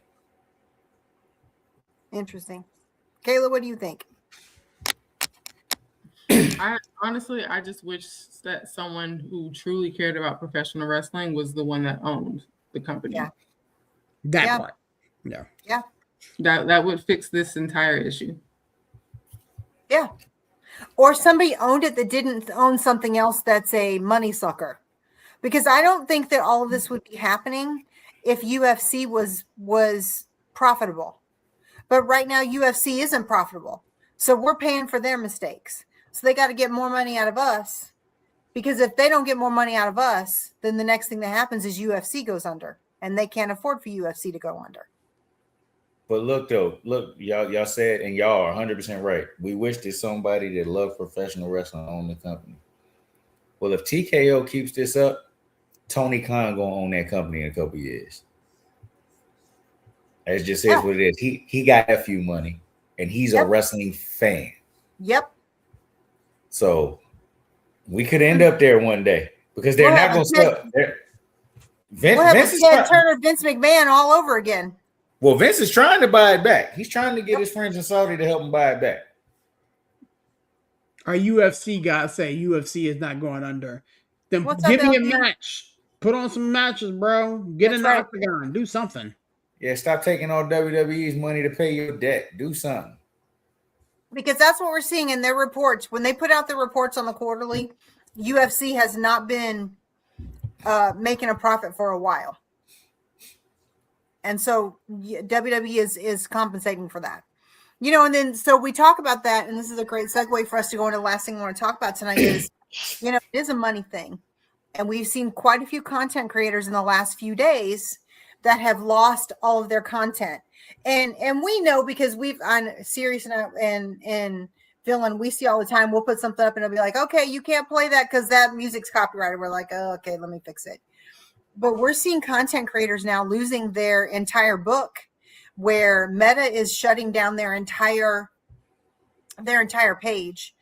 Interesting. Kayla, what do you think? I just wish that someone who truly cared about professional wrestling was the one that owned the company. Yeah. That part. Yeah. Yeah. That would fix this entire issue. Yeah. Or somebody owned it that didn't own something else that's a money sucker. Because I don't think that all of this would be happening if UFC was profitable. But right now UFC isn't profitable. So we're paying for their mistakes. So they got to get more money out of us. Because if they don't get more money out of us, then the next thing that happens is UFC goes under. And they can't afford for UFC to go under. But look, y'all said, and y'all are 100% right. We wish there's somebody that loved professional wrestling own the company. Well, if TKO keeps this up, Tony Khan gonna own that company in a couple years. It just is what it is. He got a few money, and he's a wrestling fan. Yep. So we could end up there one day because they're not gonna stop. Vince McMahon all over again. Well, Vince is trying to buy it back. He's trying to get his friends in Saudi to help him buy it back. Our UFC guys say UFC is not going under. Then give me a match. Put on some matches, bro. Get in the octagon. Do something. Yeah, stop taking all WWE's money to pay your debt. Do something. Because that's what we're seeing in their reports. When they put out their reports on the quarterly, UFC has not been making a profit for a while. And so WWE is compensating for that. You know, and then so we talk about that, and this is a great segue for us to go into the last thing I want to talk about tonight is, you know, it is a money thing. And we've seen quite a few content creators in the last few days that have lost all of their content. And we know because we've on Sirius and Villain, we see all the time, we'll put something up and it'll be like, okay, you can't play that because that music's copyrighted. We're like, oh, okay, let me fix it. But we're seeing content creators now losing their entire book where Meta is shutting down their entire page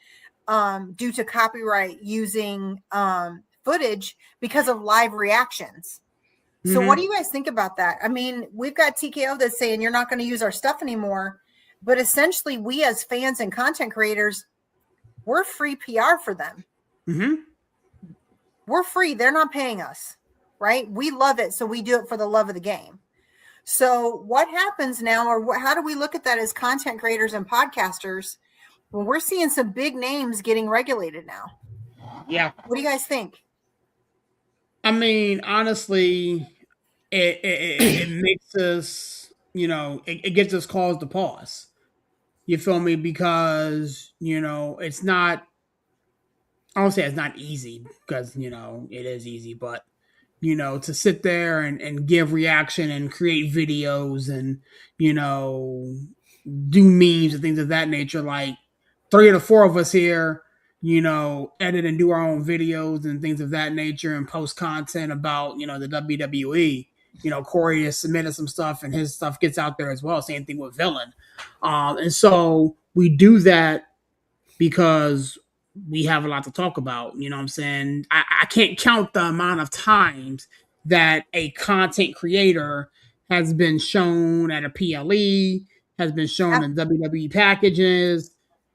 due to copyright using footage because of live reactions. So what do you guys think about that? I mean, we've got TKO that's saying you're not going to use our stuff anymore, but essentially we as fans and content creators, we're free PR for them. Mm-hmm. We're free. They're not paying us, right? We love it. So we do it for the love of the game. So what happens now, or how do we look at that as content creators and podcasters when we're seeing some big names getting regulated now? Yeah. What do you guys think? I mean, honestly, it makes us, you know, it gets us cause to pause. You feel me? Because, you know, it's not, I don't say it's not easy because, you know, it is easy, but, you know, to sit there and give reaction and create videos and, you know, do memes and things of that nature, like 3 or 4 of us here, you know, edit and do our own videos and things of that nature and post content about, you know, the WWE. Corey has submitted some stuff and his stuff gets out there as well. Same thing with Villain. And so we do that because we have a lot to talk about. You know what I'm saying? I can't count the amount of times that a content creator has been shown at a PLE, has been shown in WWE packages,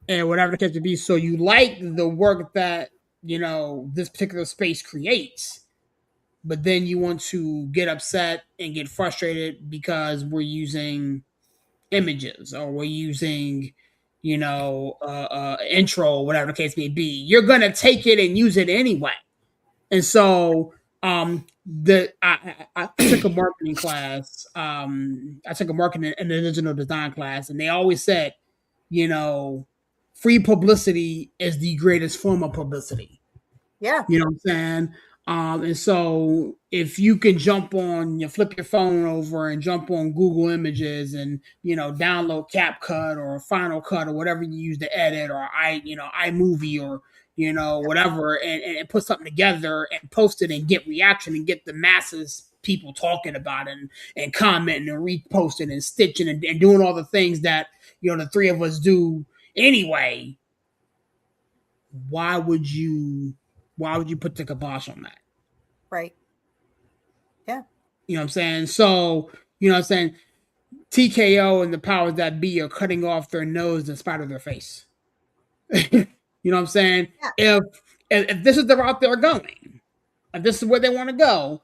and whatever the case may be. So you like the work that, this particular space creates, but then you want to get upset and get frustrated because we're using images or we're using intro, whatever the case may be. You're gonna take it and use it anyway. And so I took a marketing class. I took a marketing and digital design class, and they always said, free publicity is the greatest form of publicity. Yeah. You know what I'm saying? And so if you can flip your phone over and jump on Google Images and, download CapCut or Final Cut or whatever you use to edit, or iMovie or, whatever, and put something together and post it and get reaction and get the masses people talking about it and commenting and reposting and stitching and doing all the things that, the three of us do anyway, why would you put the kibosh on that? Right. Yeah. You know what I'm saying? So, TKO and the powers that be are cutting off their nose in spite of their face. You know what I'm saying? Yeah. If this is the route they're going, if this is where they want to go,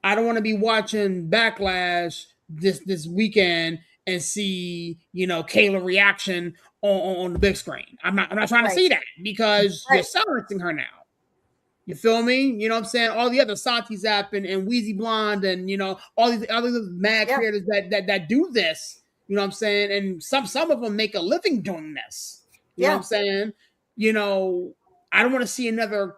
I don't want to be watching Backlash this weekend and see, Kayla reaction on the big screen. I'm not trying to see that because you're silencing her now. You feel me? You know what I'm saying? All the other Santi Zap and Wheezy Blonde and, all these other mad creators that do this, you know what I'm saying? And some of them make a living doing this. You know what I'm saying? I don't want to see another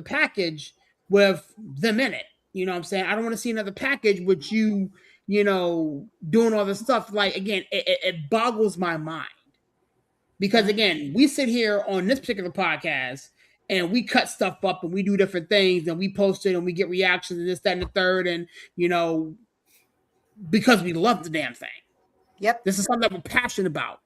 package with them in it. You know what I'm saying? I don't want to see another package with you, doing all this stuff. Like, again, it boggles my mind. Because, again, we sit here on this particular podcast and we cut stuff up and we do different things and we post it and we get reactions and this, that, and the third. And, because we love the damn thing. Yep. This is something that we're passionate about.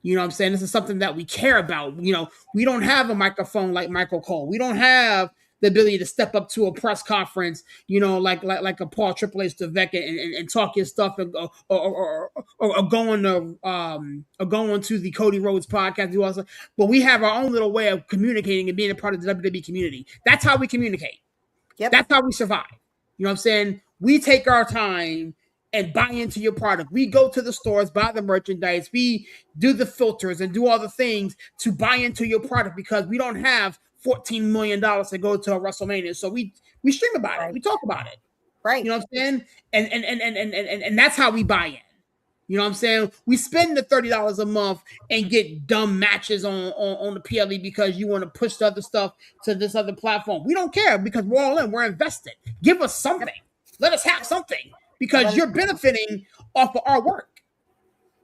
You know what I'm saying? This is something that we care about. We don't have a microphone like Michael Cole. We don't have the ability to step up to a press conference, like a Paul Triple H Devek and talk his stuff and go or go on to the Cody Rhodes podcast. But we have our own little way of communicating and being a part of the WWE community. That's how we communicate. Yep. That's how we survive. You know what I'm saying? We take our time and buy into your product. We go to the stores, buy the merchandise, we do the filters and do all the things to buy into your product because we don't have $14 million to go to a WrestleMania. So we stream about it. We talk about it. Right. You know what I'm saying? And that's how we buy in. You know what I'm saying? We spend the $30 a month and get dumb matches on the PLE because you want to push the other stuff to this other platform. We don't care because we're all in. We're invested. Give us something. Let us have something. Because you're benefiting off of our work.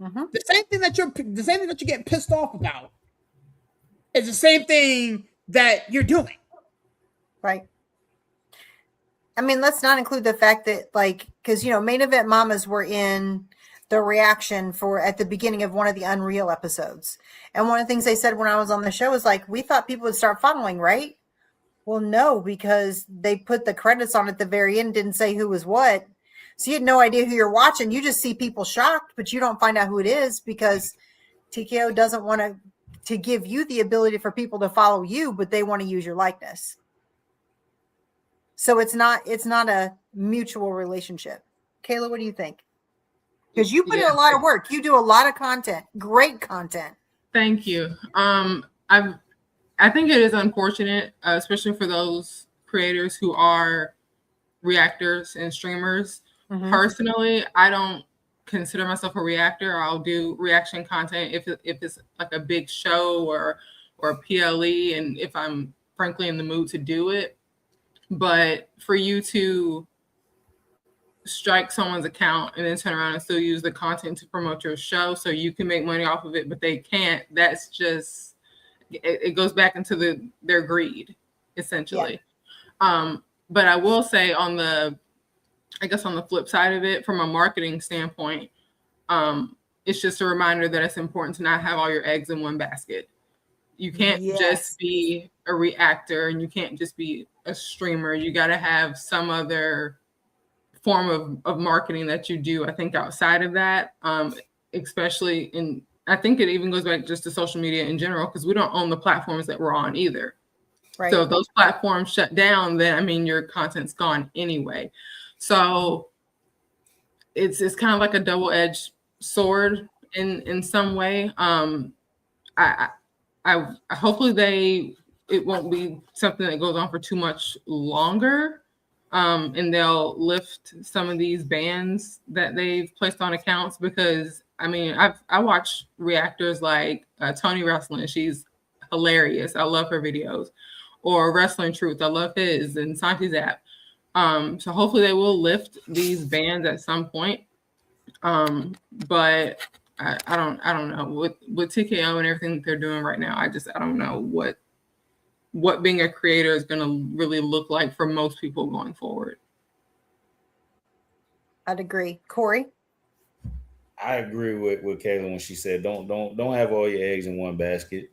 Mm-hmm. The same thing that you're getting pissed off about is the same thing that you're doing. Right. I mean, let's not include the fact that, because main event mamas were in the reaction at the beginning of one of the Unreal episodes, and one of the things they said when I was on the show was we thought people would start following, right? Well, no, because they put the credits on at the very end, didn't say who was what. So you had no idea who you're watching. You just see people shocked, but you don't find out who it is because TKO doesn't want to give you the ability for people to follow you, but they want to use your likeness. So it's not a mutual relationship. Kayla, what do you think? Because you put in a lot of work. You do a lot of content, great content. Thank you. I think it is unfortunate, especially for those creators who are reactors and streamers. Mm-hmm. Personally, I don't consider myself a reactor. I'll do reaction content if it's like a big show or a PLE, and if I'm frankly in the mood to do it. But for you to strike someone's account and then turn around and still use the content to promote your show so you can make money off of it, but they can't, that's just, it goes back into their greed, essentially. Yeah. But I will say on the I guess on the flip side of it, from a marketing standpoint, it's just a reminder that it's important to not have all your eggs in one basket. You can't just be a reactor, and you can't just be a streamer. You got to have some other form of marketing that you do, I think, outside of that, especially in, I think it even goes back just to social media in general, because we don't own the platforms that we're on either. Right. So if those platforms shut down, then, I mean, your content's gone anyway. So it's kind of like a double-edged sword in some way. I hopefully it won't be something that goes on for too much longer, and they'll lift some of these bans that they've placed on accounts, because I mean, I watch reactors like Tony Wrestling. She's hilarious. I love her videos. Or Wrestling Truth. I love his, and Santi's app. So hopefully they will lift these bans at some point. But I don't know with TKO and everything that they're doing right now. I don't know what being a creator is going to really look like for most people going forward. I'd agree. Corey? I agree with Kayla when she said don't have all your eggs in one basket.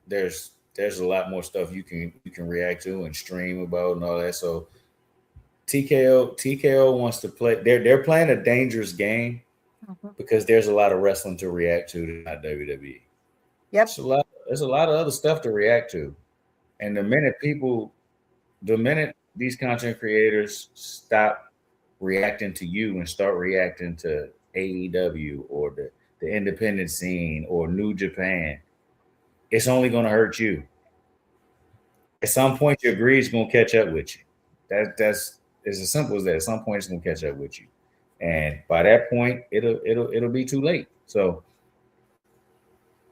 There's a lot more stuff you can react to and stream about and all that. So TKO wants to play. They're playing a dangerous game because there's a lot of wrestling to react to, not WWE. Yep. There's a lot of other stuff to react to, and the minute these content creators stop reacting to you and start reacting to AEW or the independent scene or New Japan, it's only going to hurt you. At some point, your greed's going to catch up with you. That's as simple as that. At some point, it's going to catch up with you, and by that point, it'll be too late. So,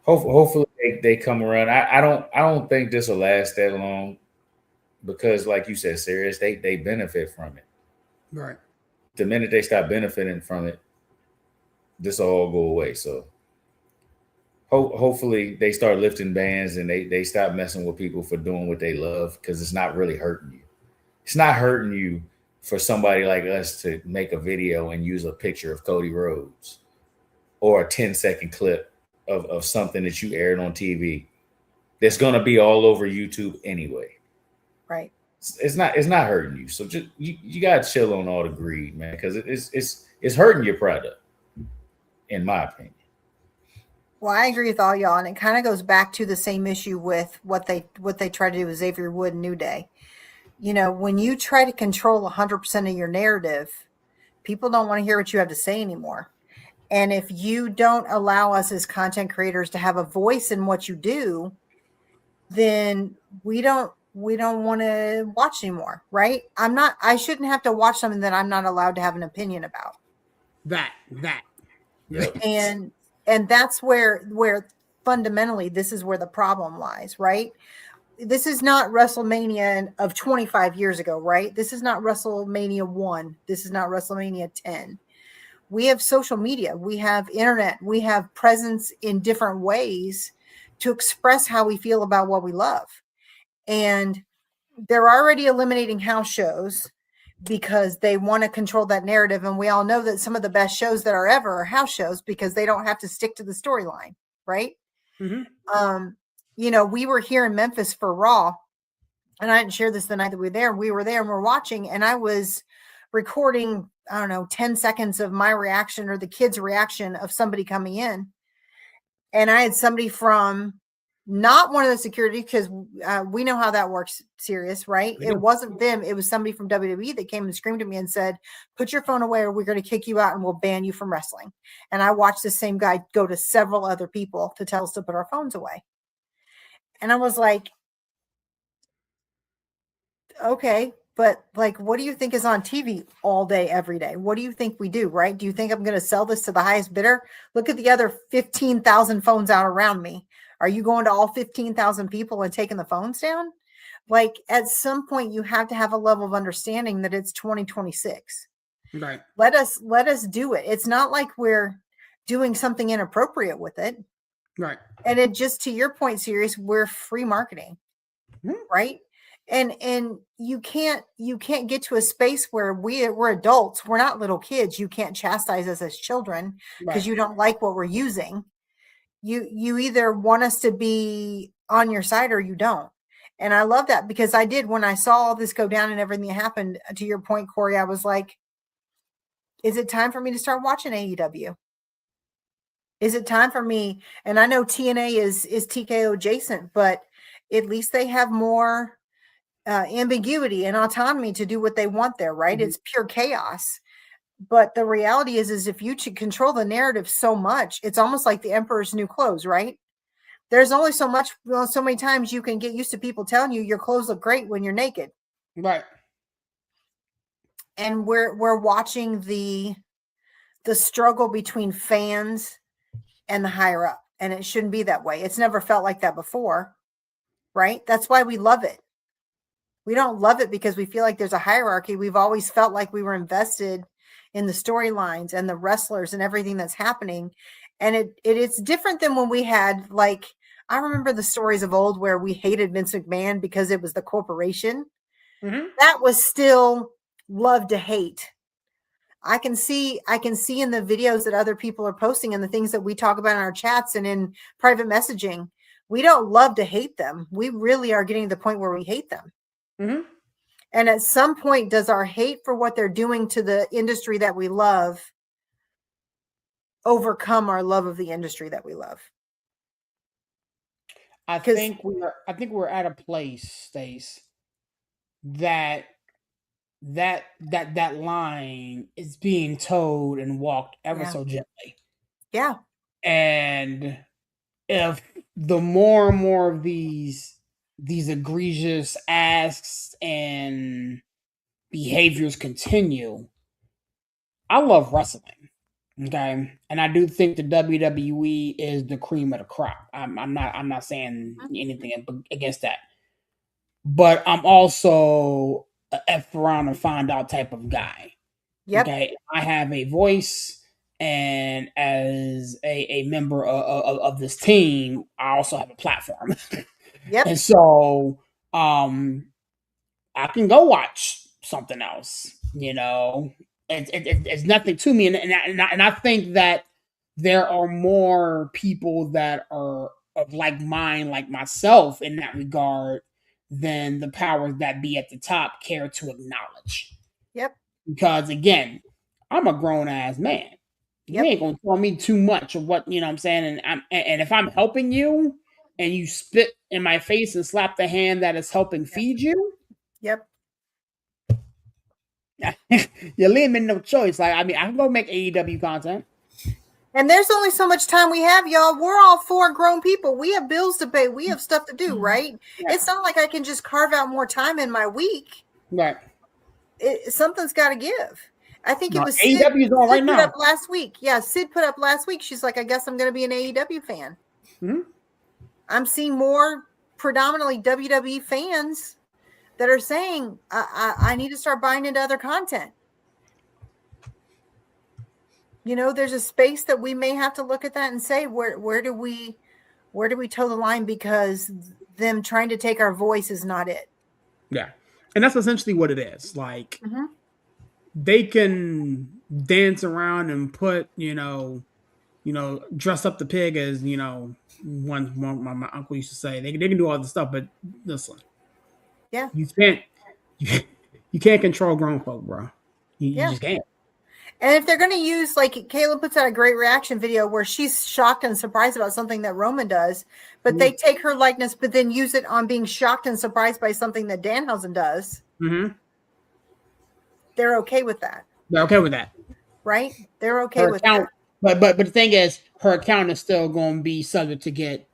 hopefully, they come around. I don't think this will last that long, because, like you said, Sirius, they benefit from it. Right. The minute they stop benefiting from it, this will all go away. So. Hopefully they start lifting bans and they stop messing with people for doing what they love, because it's not really hurting you. It's not hurting you for somebody like us to make a video and use a picture of Cody Rhodes or a 10-second clip of something that you aired on TV that's going to be all over YouTube anyway. Right. It's not hurting you. So just you got to chill on all the greed, man, because it's hurting your product, in my opinion. Well, I agree with all y'all, and it kind of goes back to the same issue with what they try to do with Xavier Wood and New Day. You know, when you try to control 100% of your narrative, people don't want to hear what you have to say anymore. And if you don't allow us as content creators to have a voice in what you do, then we don't want to watch anymore, right? I shouldn't have to watch something that I'm not allowed to have an opinion about. That. Yep. And that's where fundamentally this is where the problem lies, right? This is not WrestleMania of 25 years ago, right? This is not WrestleMania 1. This is not WrestleMania 10. We have social media. We have internet. We have presence in different ways to express how we feel about what we love. And they're already eliminating house shows because they want to control that narrative. And we all know that some of the best shows that are ever are house shows because they don't have to stick to the storyline, right? Mm-hmm. You know, we were here in Memphis for Raw, and I didn't share this the night that we were there. We were there and we're watching, and I was recording, 10 seconds of my reaction or the kids' reaction of somebody coming in. And I had somebody from not one of the security, because we know how that works, Sirius, right? It wasn't them. It was somebody from WWE that came and screamed at me and said, put your phone away or we're going to kick you out and we'll ban you from wrestling. And I watched the same guy go to several other people to tell us to put our phones away. And I was like, okay, but like, what do you think is on TV all day, every day? What do you think we do, right? Do you think I'm going to sell this to the highest bidder? Look at the other 15,000 phones out around me. Are you going to all 15,000 people and taking the phones down? Like, at some point you have to have a level of understanding that it's 2026. Right. Let us do it. It's not like we're doing something inappropriate with it. Right. And it just, to your point, Sirius, we're free marketing, right? And you can't get to a space where we're adults. We're not little kids. You can't chastise us as children because you don't like what we're using. You either want us to be on your side or you don't. And I love that, because I did, when I saw all this go down and everything that happened, to your point, Corey, I was like, is it time for me to start watching AEW? Is it time for me? And I know TNA is TKO adjacent, but at least they have more ambiguity and autonomy to do what they want there, right? Mm-hmm. It's pure chaos. But the reality is if you control the narrative so much, it's almost like the emperor's new clothes, right? There's only so many times you can get used to people telling you your clothes look great when you're naked. Right. And we're watching the struggle between fans and the higher up. And it shouldn't be that way. It's never felt like that before, right? That's why we love it. We don't love it because we feel like there's a hierarchy. We've always felt like we were invested in the storylines and the wrestlers and everything that's happening. And it's different than when we had, like, I remember the stories of old where we hated Vince McMahon because it was the corporation. Mm-hmm. That was still love to hate. I can see in the videos that other people are posting and the things that we talk about in our chats and in private messaging, we don't love to hate them. We really are getting to the point where we hate them. Mm-hmm. And at some point, does our hate for what they're doing to the industry that we love overcome our love of the industry that we love? I think we're at a place, Stace, that line is being towed and walked ever so gently. Yeah. And if the more and more of these egregious asks and behaviors continue, I love wrestling. Okay. And I do think the WWE is the cream of the crop. I'm not saying anything against that. But I'm also a F around and find out type of guy. Yep. Okay. I have a voice, and as a member of this team, I also have a platform. Yep. And so I can go watch something else, you know. It's nothing to me, and I think that there are more people that are of like mind, like myself, in that regard, than the powers that be at the top care to acknowledge. Yep. Because again, I'm a grown ass man. You ain't gonna tell me too much of what, you know what I'm saying, and if I'm helping you and you spit in my face and slap the hand that is helping feed you. Yep. You leave me no choice. Like, I mean, I can go make AEW content. And there's only so much time we have, y'all. We're all 4 grown people. We have bills to pay. We have stuff to do, right? Yeah. It's not like I can just carve out more time in my week. Right. Something's got to give. I think it was AEW's on right now. Put up last week. Yeah, Sid put up last week. She's like, I guess I'm going to be an AEW fan. Mm-hmm. I'm seeing more predominantly WWE fans that are saying, I need to start buying into other content. You know, there's a space that we may have to look at that and say, where do we toe the line, because them trying to take our voice is not it. Yeah. And that's essentially what it is. Like, they can dance around and put, you know, dress up the pig, as, you know, one my uncle used to say. They can do all this stuff, but listen. Yeah. You can't control grown folk, bro. You just can't. And if they're going to use, like, Kayla puts out a great reaction video where she's shocked and surprised about something that Roman does, but they take her likeness, but then use it on being shocked and surprised by something that Danhausen does. Mm-hmm. They're okay with that. They're okay with that. Right? They're okay with that. But the thing is, her account is still going to be subject to get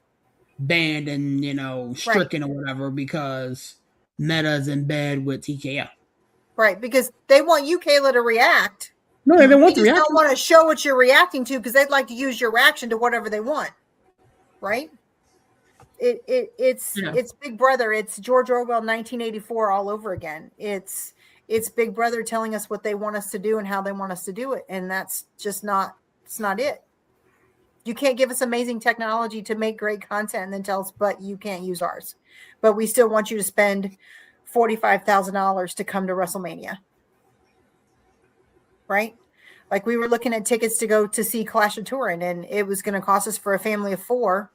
banned and, you know, stricken or whatever, because Meta's in bed with TKO. Right, because they want you, Kayla, to react. No, they want to react. They don't want to show what you're reacting to, because they'd like to use your reaction to whatever they want. Right? It's Big Brother. It's George Orwell 1984 all over again. It's Big Brother telling us what they want us to do and how they want us to do it, and that's just not it. You can't give us amazing technology to make great content and then tell us, but you can't use ours. But we still want you to spend $45,000 to come to WrestleMania. Right? Like we were looking at tickets to go to see Clash of Turin, and it was going to cost us for a family of four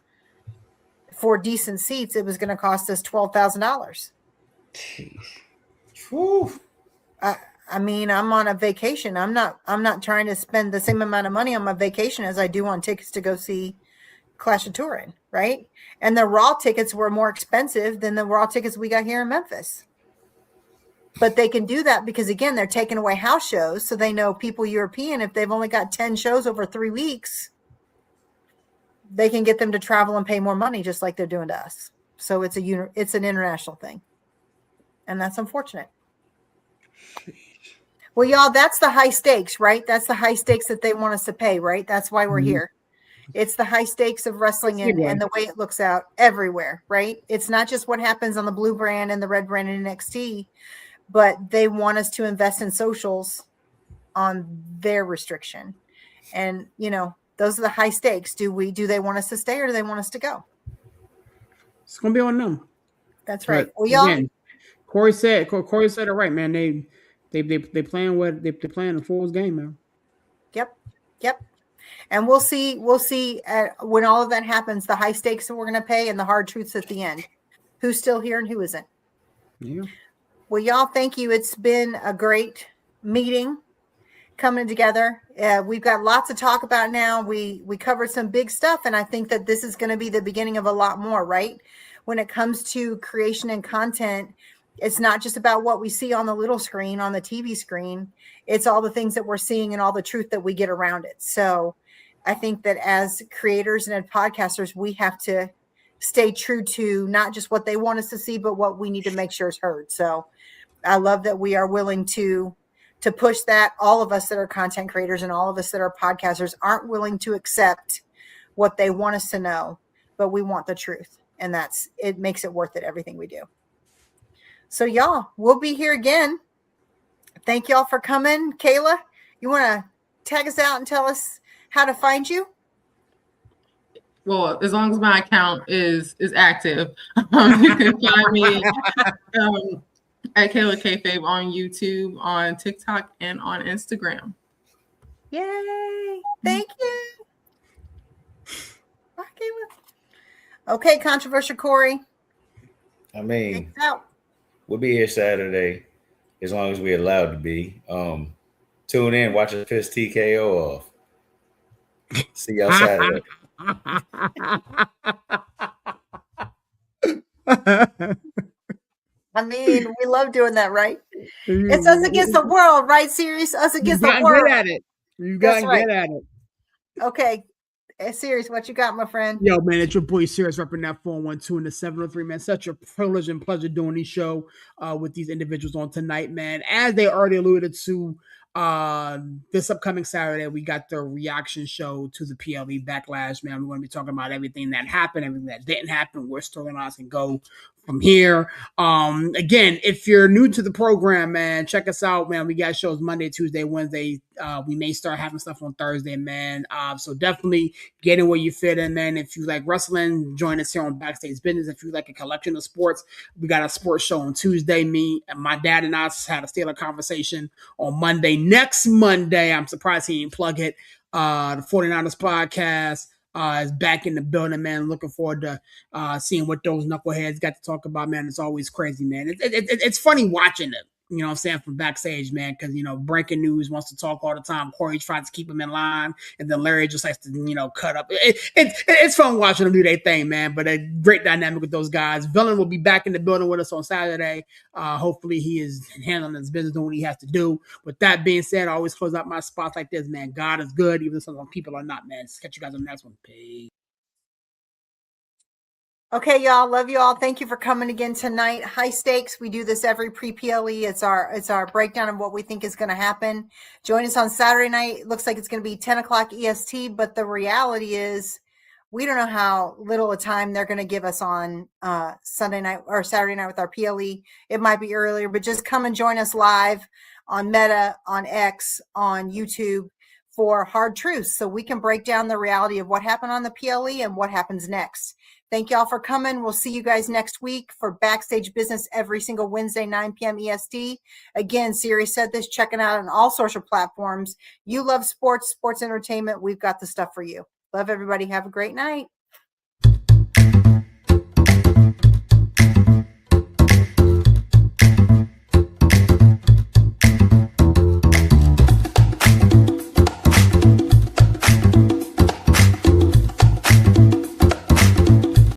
decent seats. It was going to cost us $12,000. I mean, I'm on a vacation. I'm not trying to spend the same amount of money on my vacation as I do on tickets to go see Clash of Turin, right? And the Raw tickets were more expensive than the Raw tickets we got here in Memphis. But they can do that because, again, they're taking away house shows. So they know people European, if they've only got 10 shows over 3 weeks, they can get them to travel and pay more money just like they're doing to us. So it's an international thing. And that's unfortunate. Well, y'all, that's the high stakes, right? That's the high stakes that they want us to pay, right? That's why we're here. It's the high stakes of wrestling and the way it looks out everywhere, right? It's not just what happens on the blue brand and the red brand in NXT, but they want us to invest in socials on their restriction. And, those are the high stakes. Do they want us to stay or do they want us to go? It's going to be on them. That's right. But well, y'all. Again, Corey said it right, man. They playing the Fool's game, man. Yep. And we'll see when all of that happens, the high stakes that we're going to pay and the hard truths at the end. Who's still here and who isn't. Yeah. Well, y'all, thank you. It's been a great meeting coming together. We've got lots to talk about now. We covered some big stuff, and I think that this is going to be the beginning of a lot more, right? When it comes to creation and content, it's not just about what we see on the little screen, on the TV screen. It's all the things that we're seeing and all the truth that we get around it. So I think that as creators and as podcasters, we have to stay true to not just what they want us to see, but what we need to make sure is heard. So I love that we are willing to push that. All of us that are content creators and all of us that are podcasters aren't willing to accept what they want us to know, but we want the truth. And it makes it worth it, everything we do. So y'all, we'll be here again. Thank y'all for coming. Kayla, you want to tag us out and tell us how to find you? Well, as long as my account is active, you can find me at Kayla Kayfabe on YouTube, on TikTok, and on Instagram. Yay! Thank you. Bye, Kayla. Okay, controversial Corey. I mean, we'll be here Saturday as long as we're allowed to be. Tune in, watch us piss TKO off. See y'all Saturday. I mean, we love doing that, right? It's us against the world, right? Serious, us against the world. Get at it. You got to get at it. Okay. Serious, what you got, my friend? Yo, man, it's your boy Serious repping that 412 and the 703, man. Such a privilege and pleasure doing this show with these individuals on tonight, man. As they already alluded to, this upcoming Saturday, we got the reaction show to the PLE Backlash, man. We're going to be talking about everything that happened, everything that didn't happen, where storylines can go from here. Again, if you're new to the program, man, check us out, man. We got shows Monday, Tuesday, Wednesday. We may start having stuff on Thursday, man. So definitely get in where you fit in, man. If you like wrestling, join us here on Backstage Business. If you like a collection of sports, we got a sports show on Tuesday. Me and my dad and I had a stellar conversation on Monday. Next Monday, I'm surprised he didn't plug it. The 49ers podcast is back in the building, man. Looking forward to seeing what those knuckleheads got to talk about, man. It's always crazy, man. It's funny watching it. You know what I'm saying, from backstage, man, because, breaking news wants to talk all the time. Corey tries to keep him in line, and then Larry just likes to, cut up. It's fun watching them do their thing, man, but a great dynamic with those guys. Villain will be back in the building with us on Saturday. Hopefully he is handling his business, doing what he has to do. With that being said, I always close out my spots like this, man. God is good, even if some people are not, man. Catch you guys on the next one. Peace. Okay, y'all. Love you all. Thank you for coming again tonight. High stakes. We do this every pre-PLE. It's our breakdown of what we think is going to happen. Join us on Saturday night. It looks like it's going to be 10 o'clock EST, but the reality is we don't know how little a time they're going to give us on Sunday night or Saturday night with our PLE. It might be earlier, but just come and join us live on Meta, on X, on YouTube for Hard Truths, so we can break down the reality of what happened on the PLE and what happens next. Thank y'all for coming. We'll see you guys next week for Backstage Business every single Wednesday, 9 p.m. EST. Again, Siri said this, checking out on all social platforms. You love sports entertainment. We've got the stuff for you. Love everybody. Have a great night.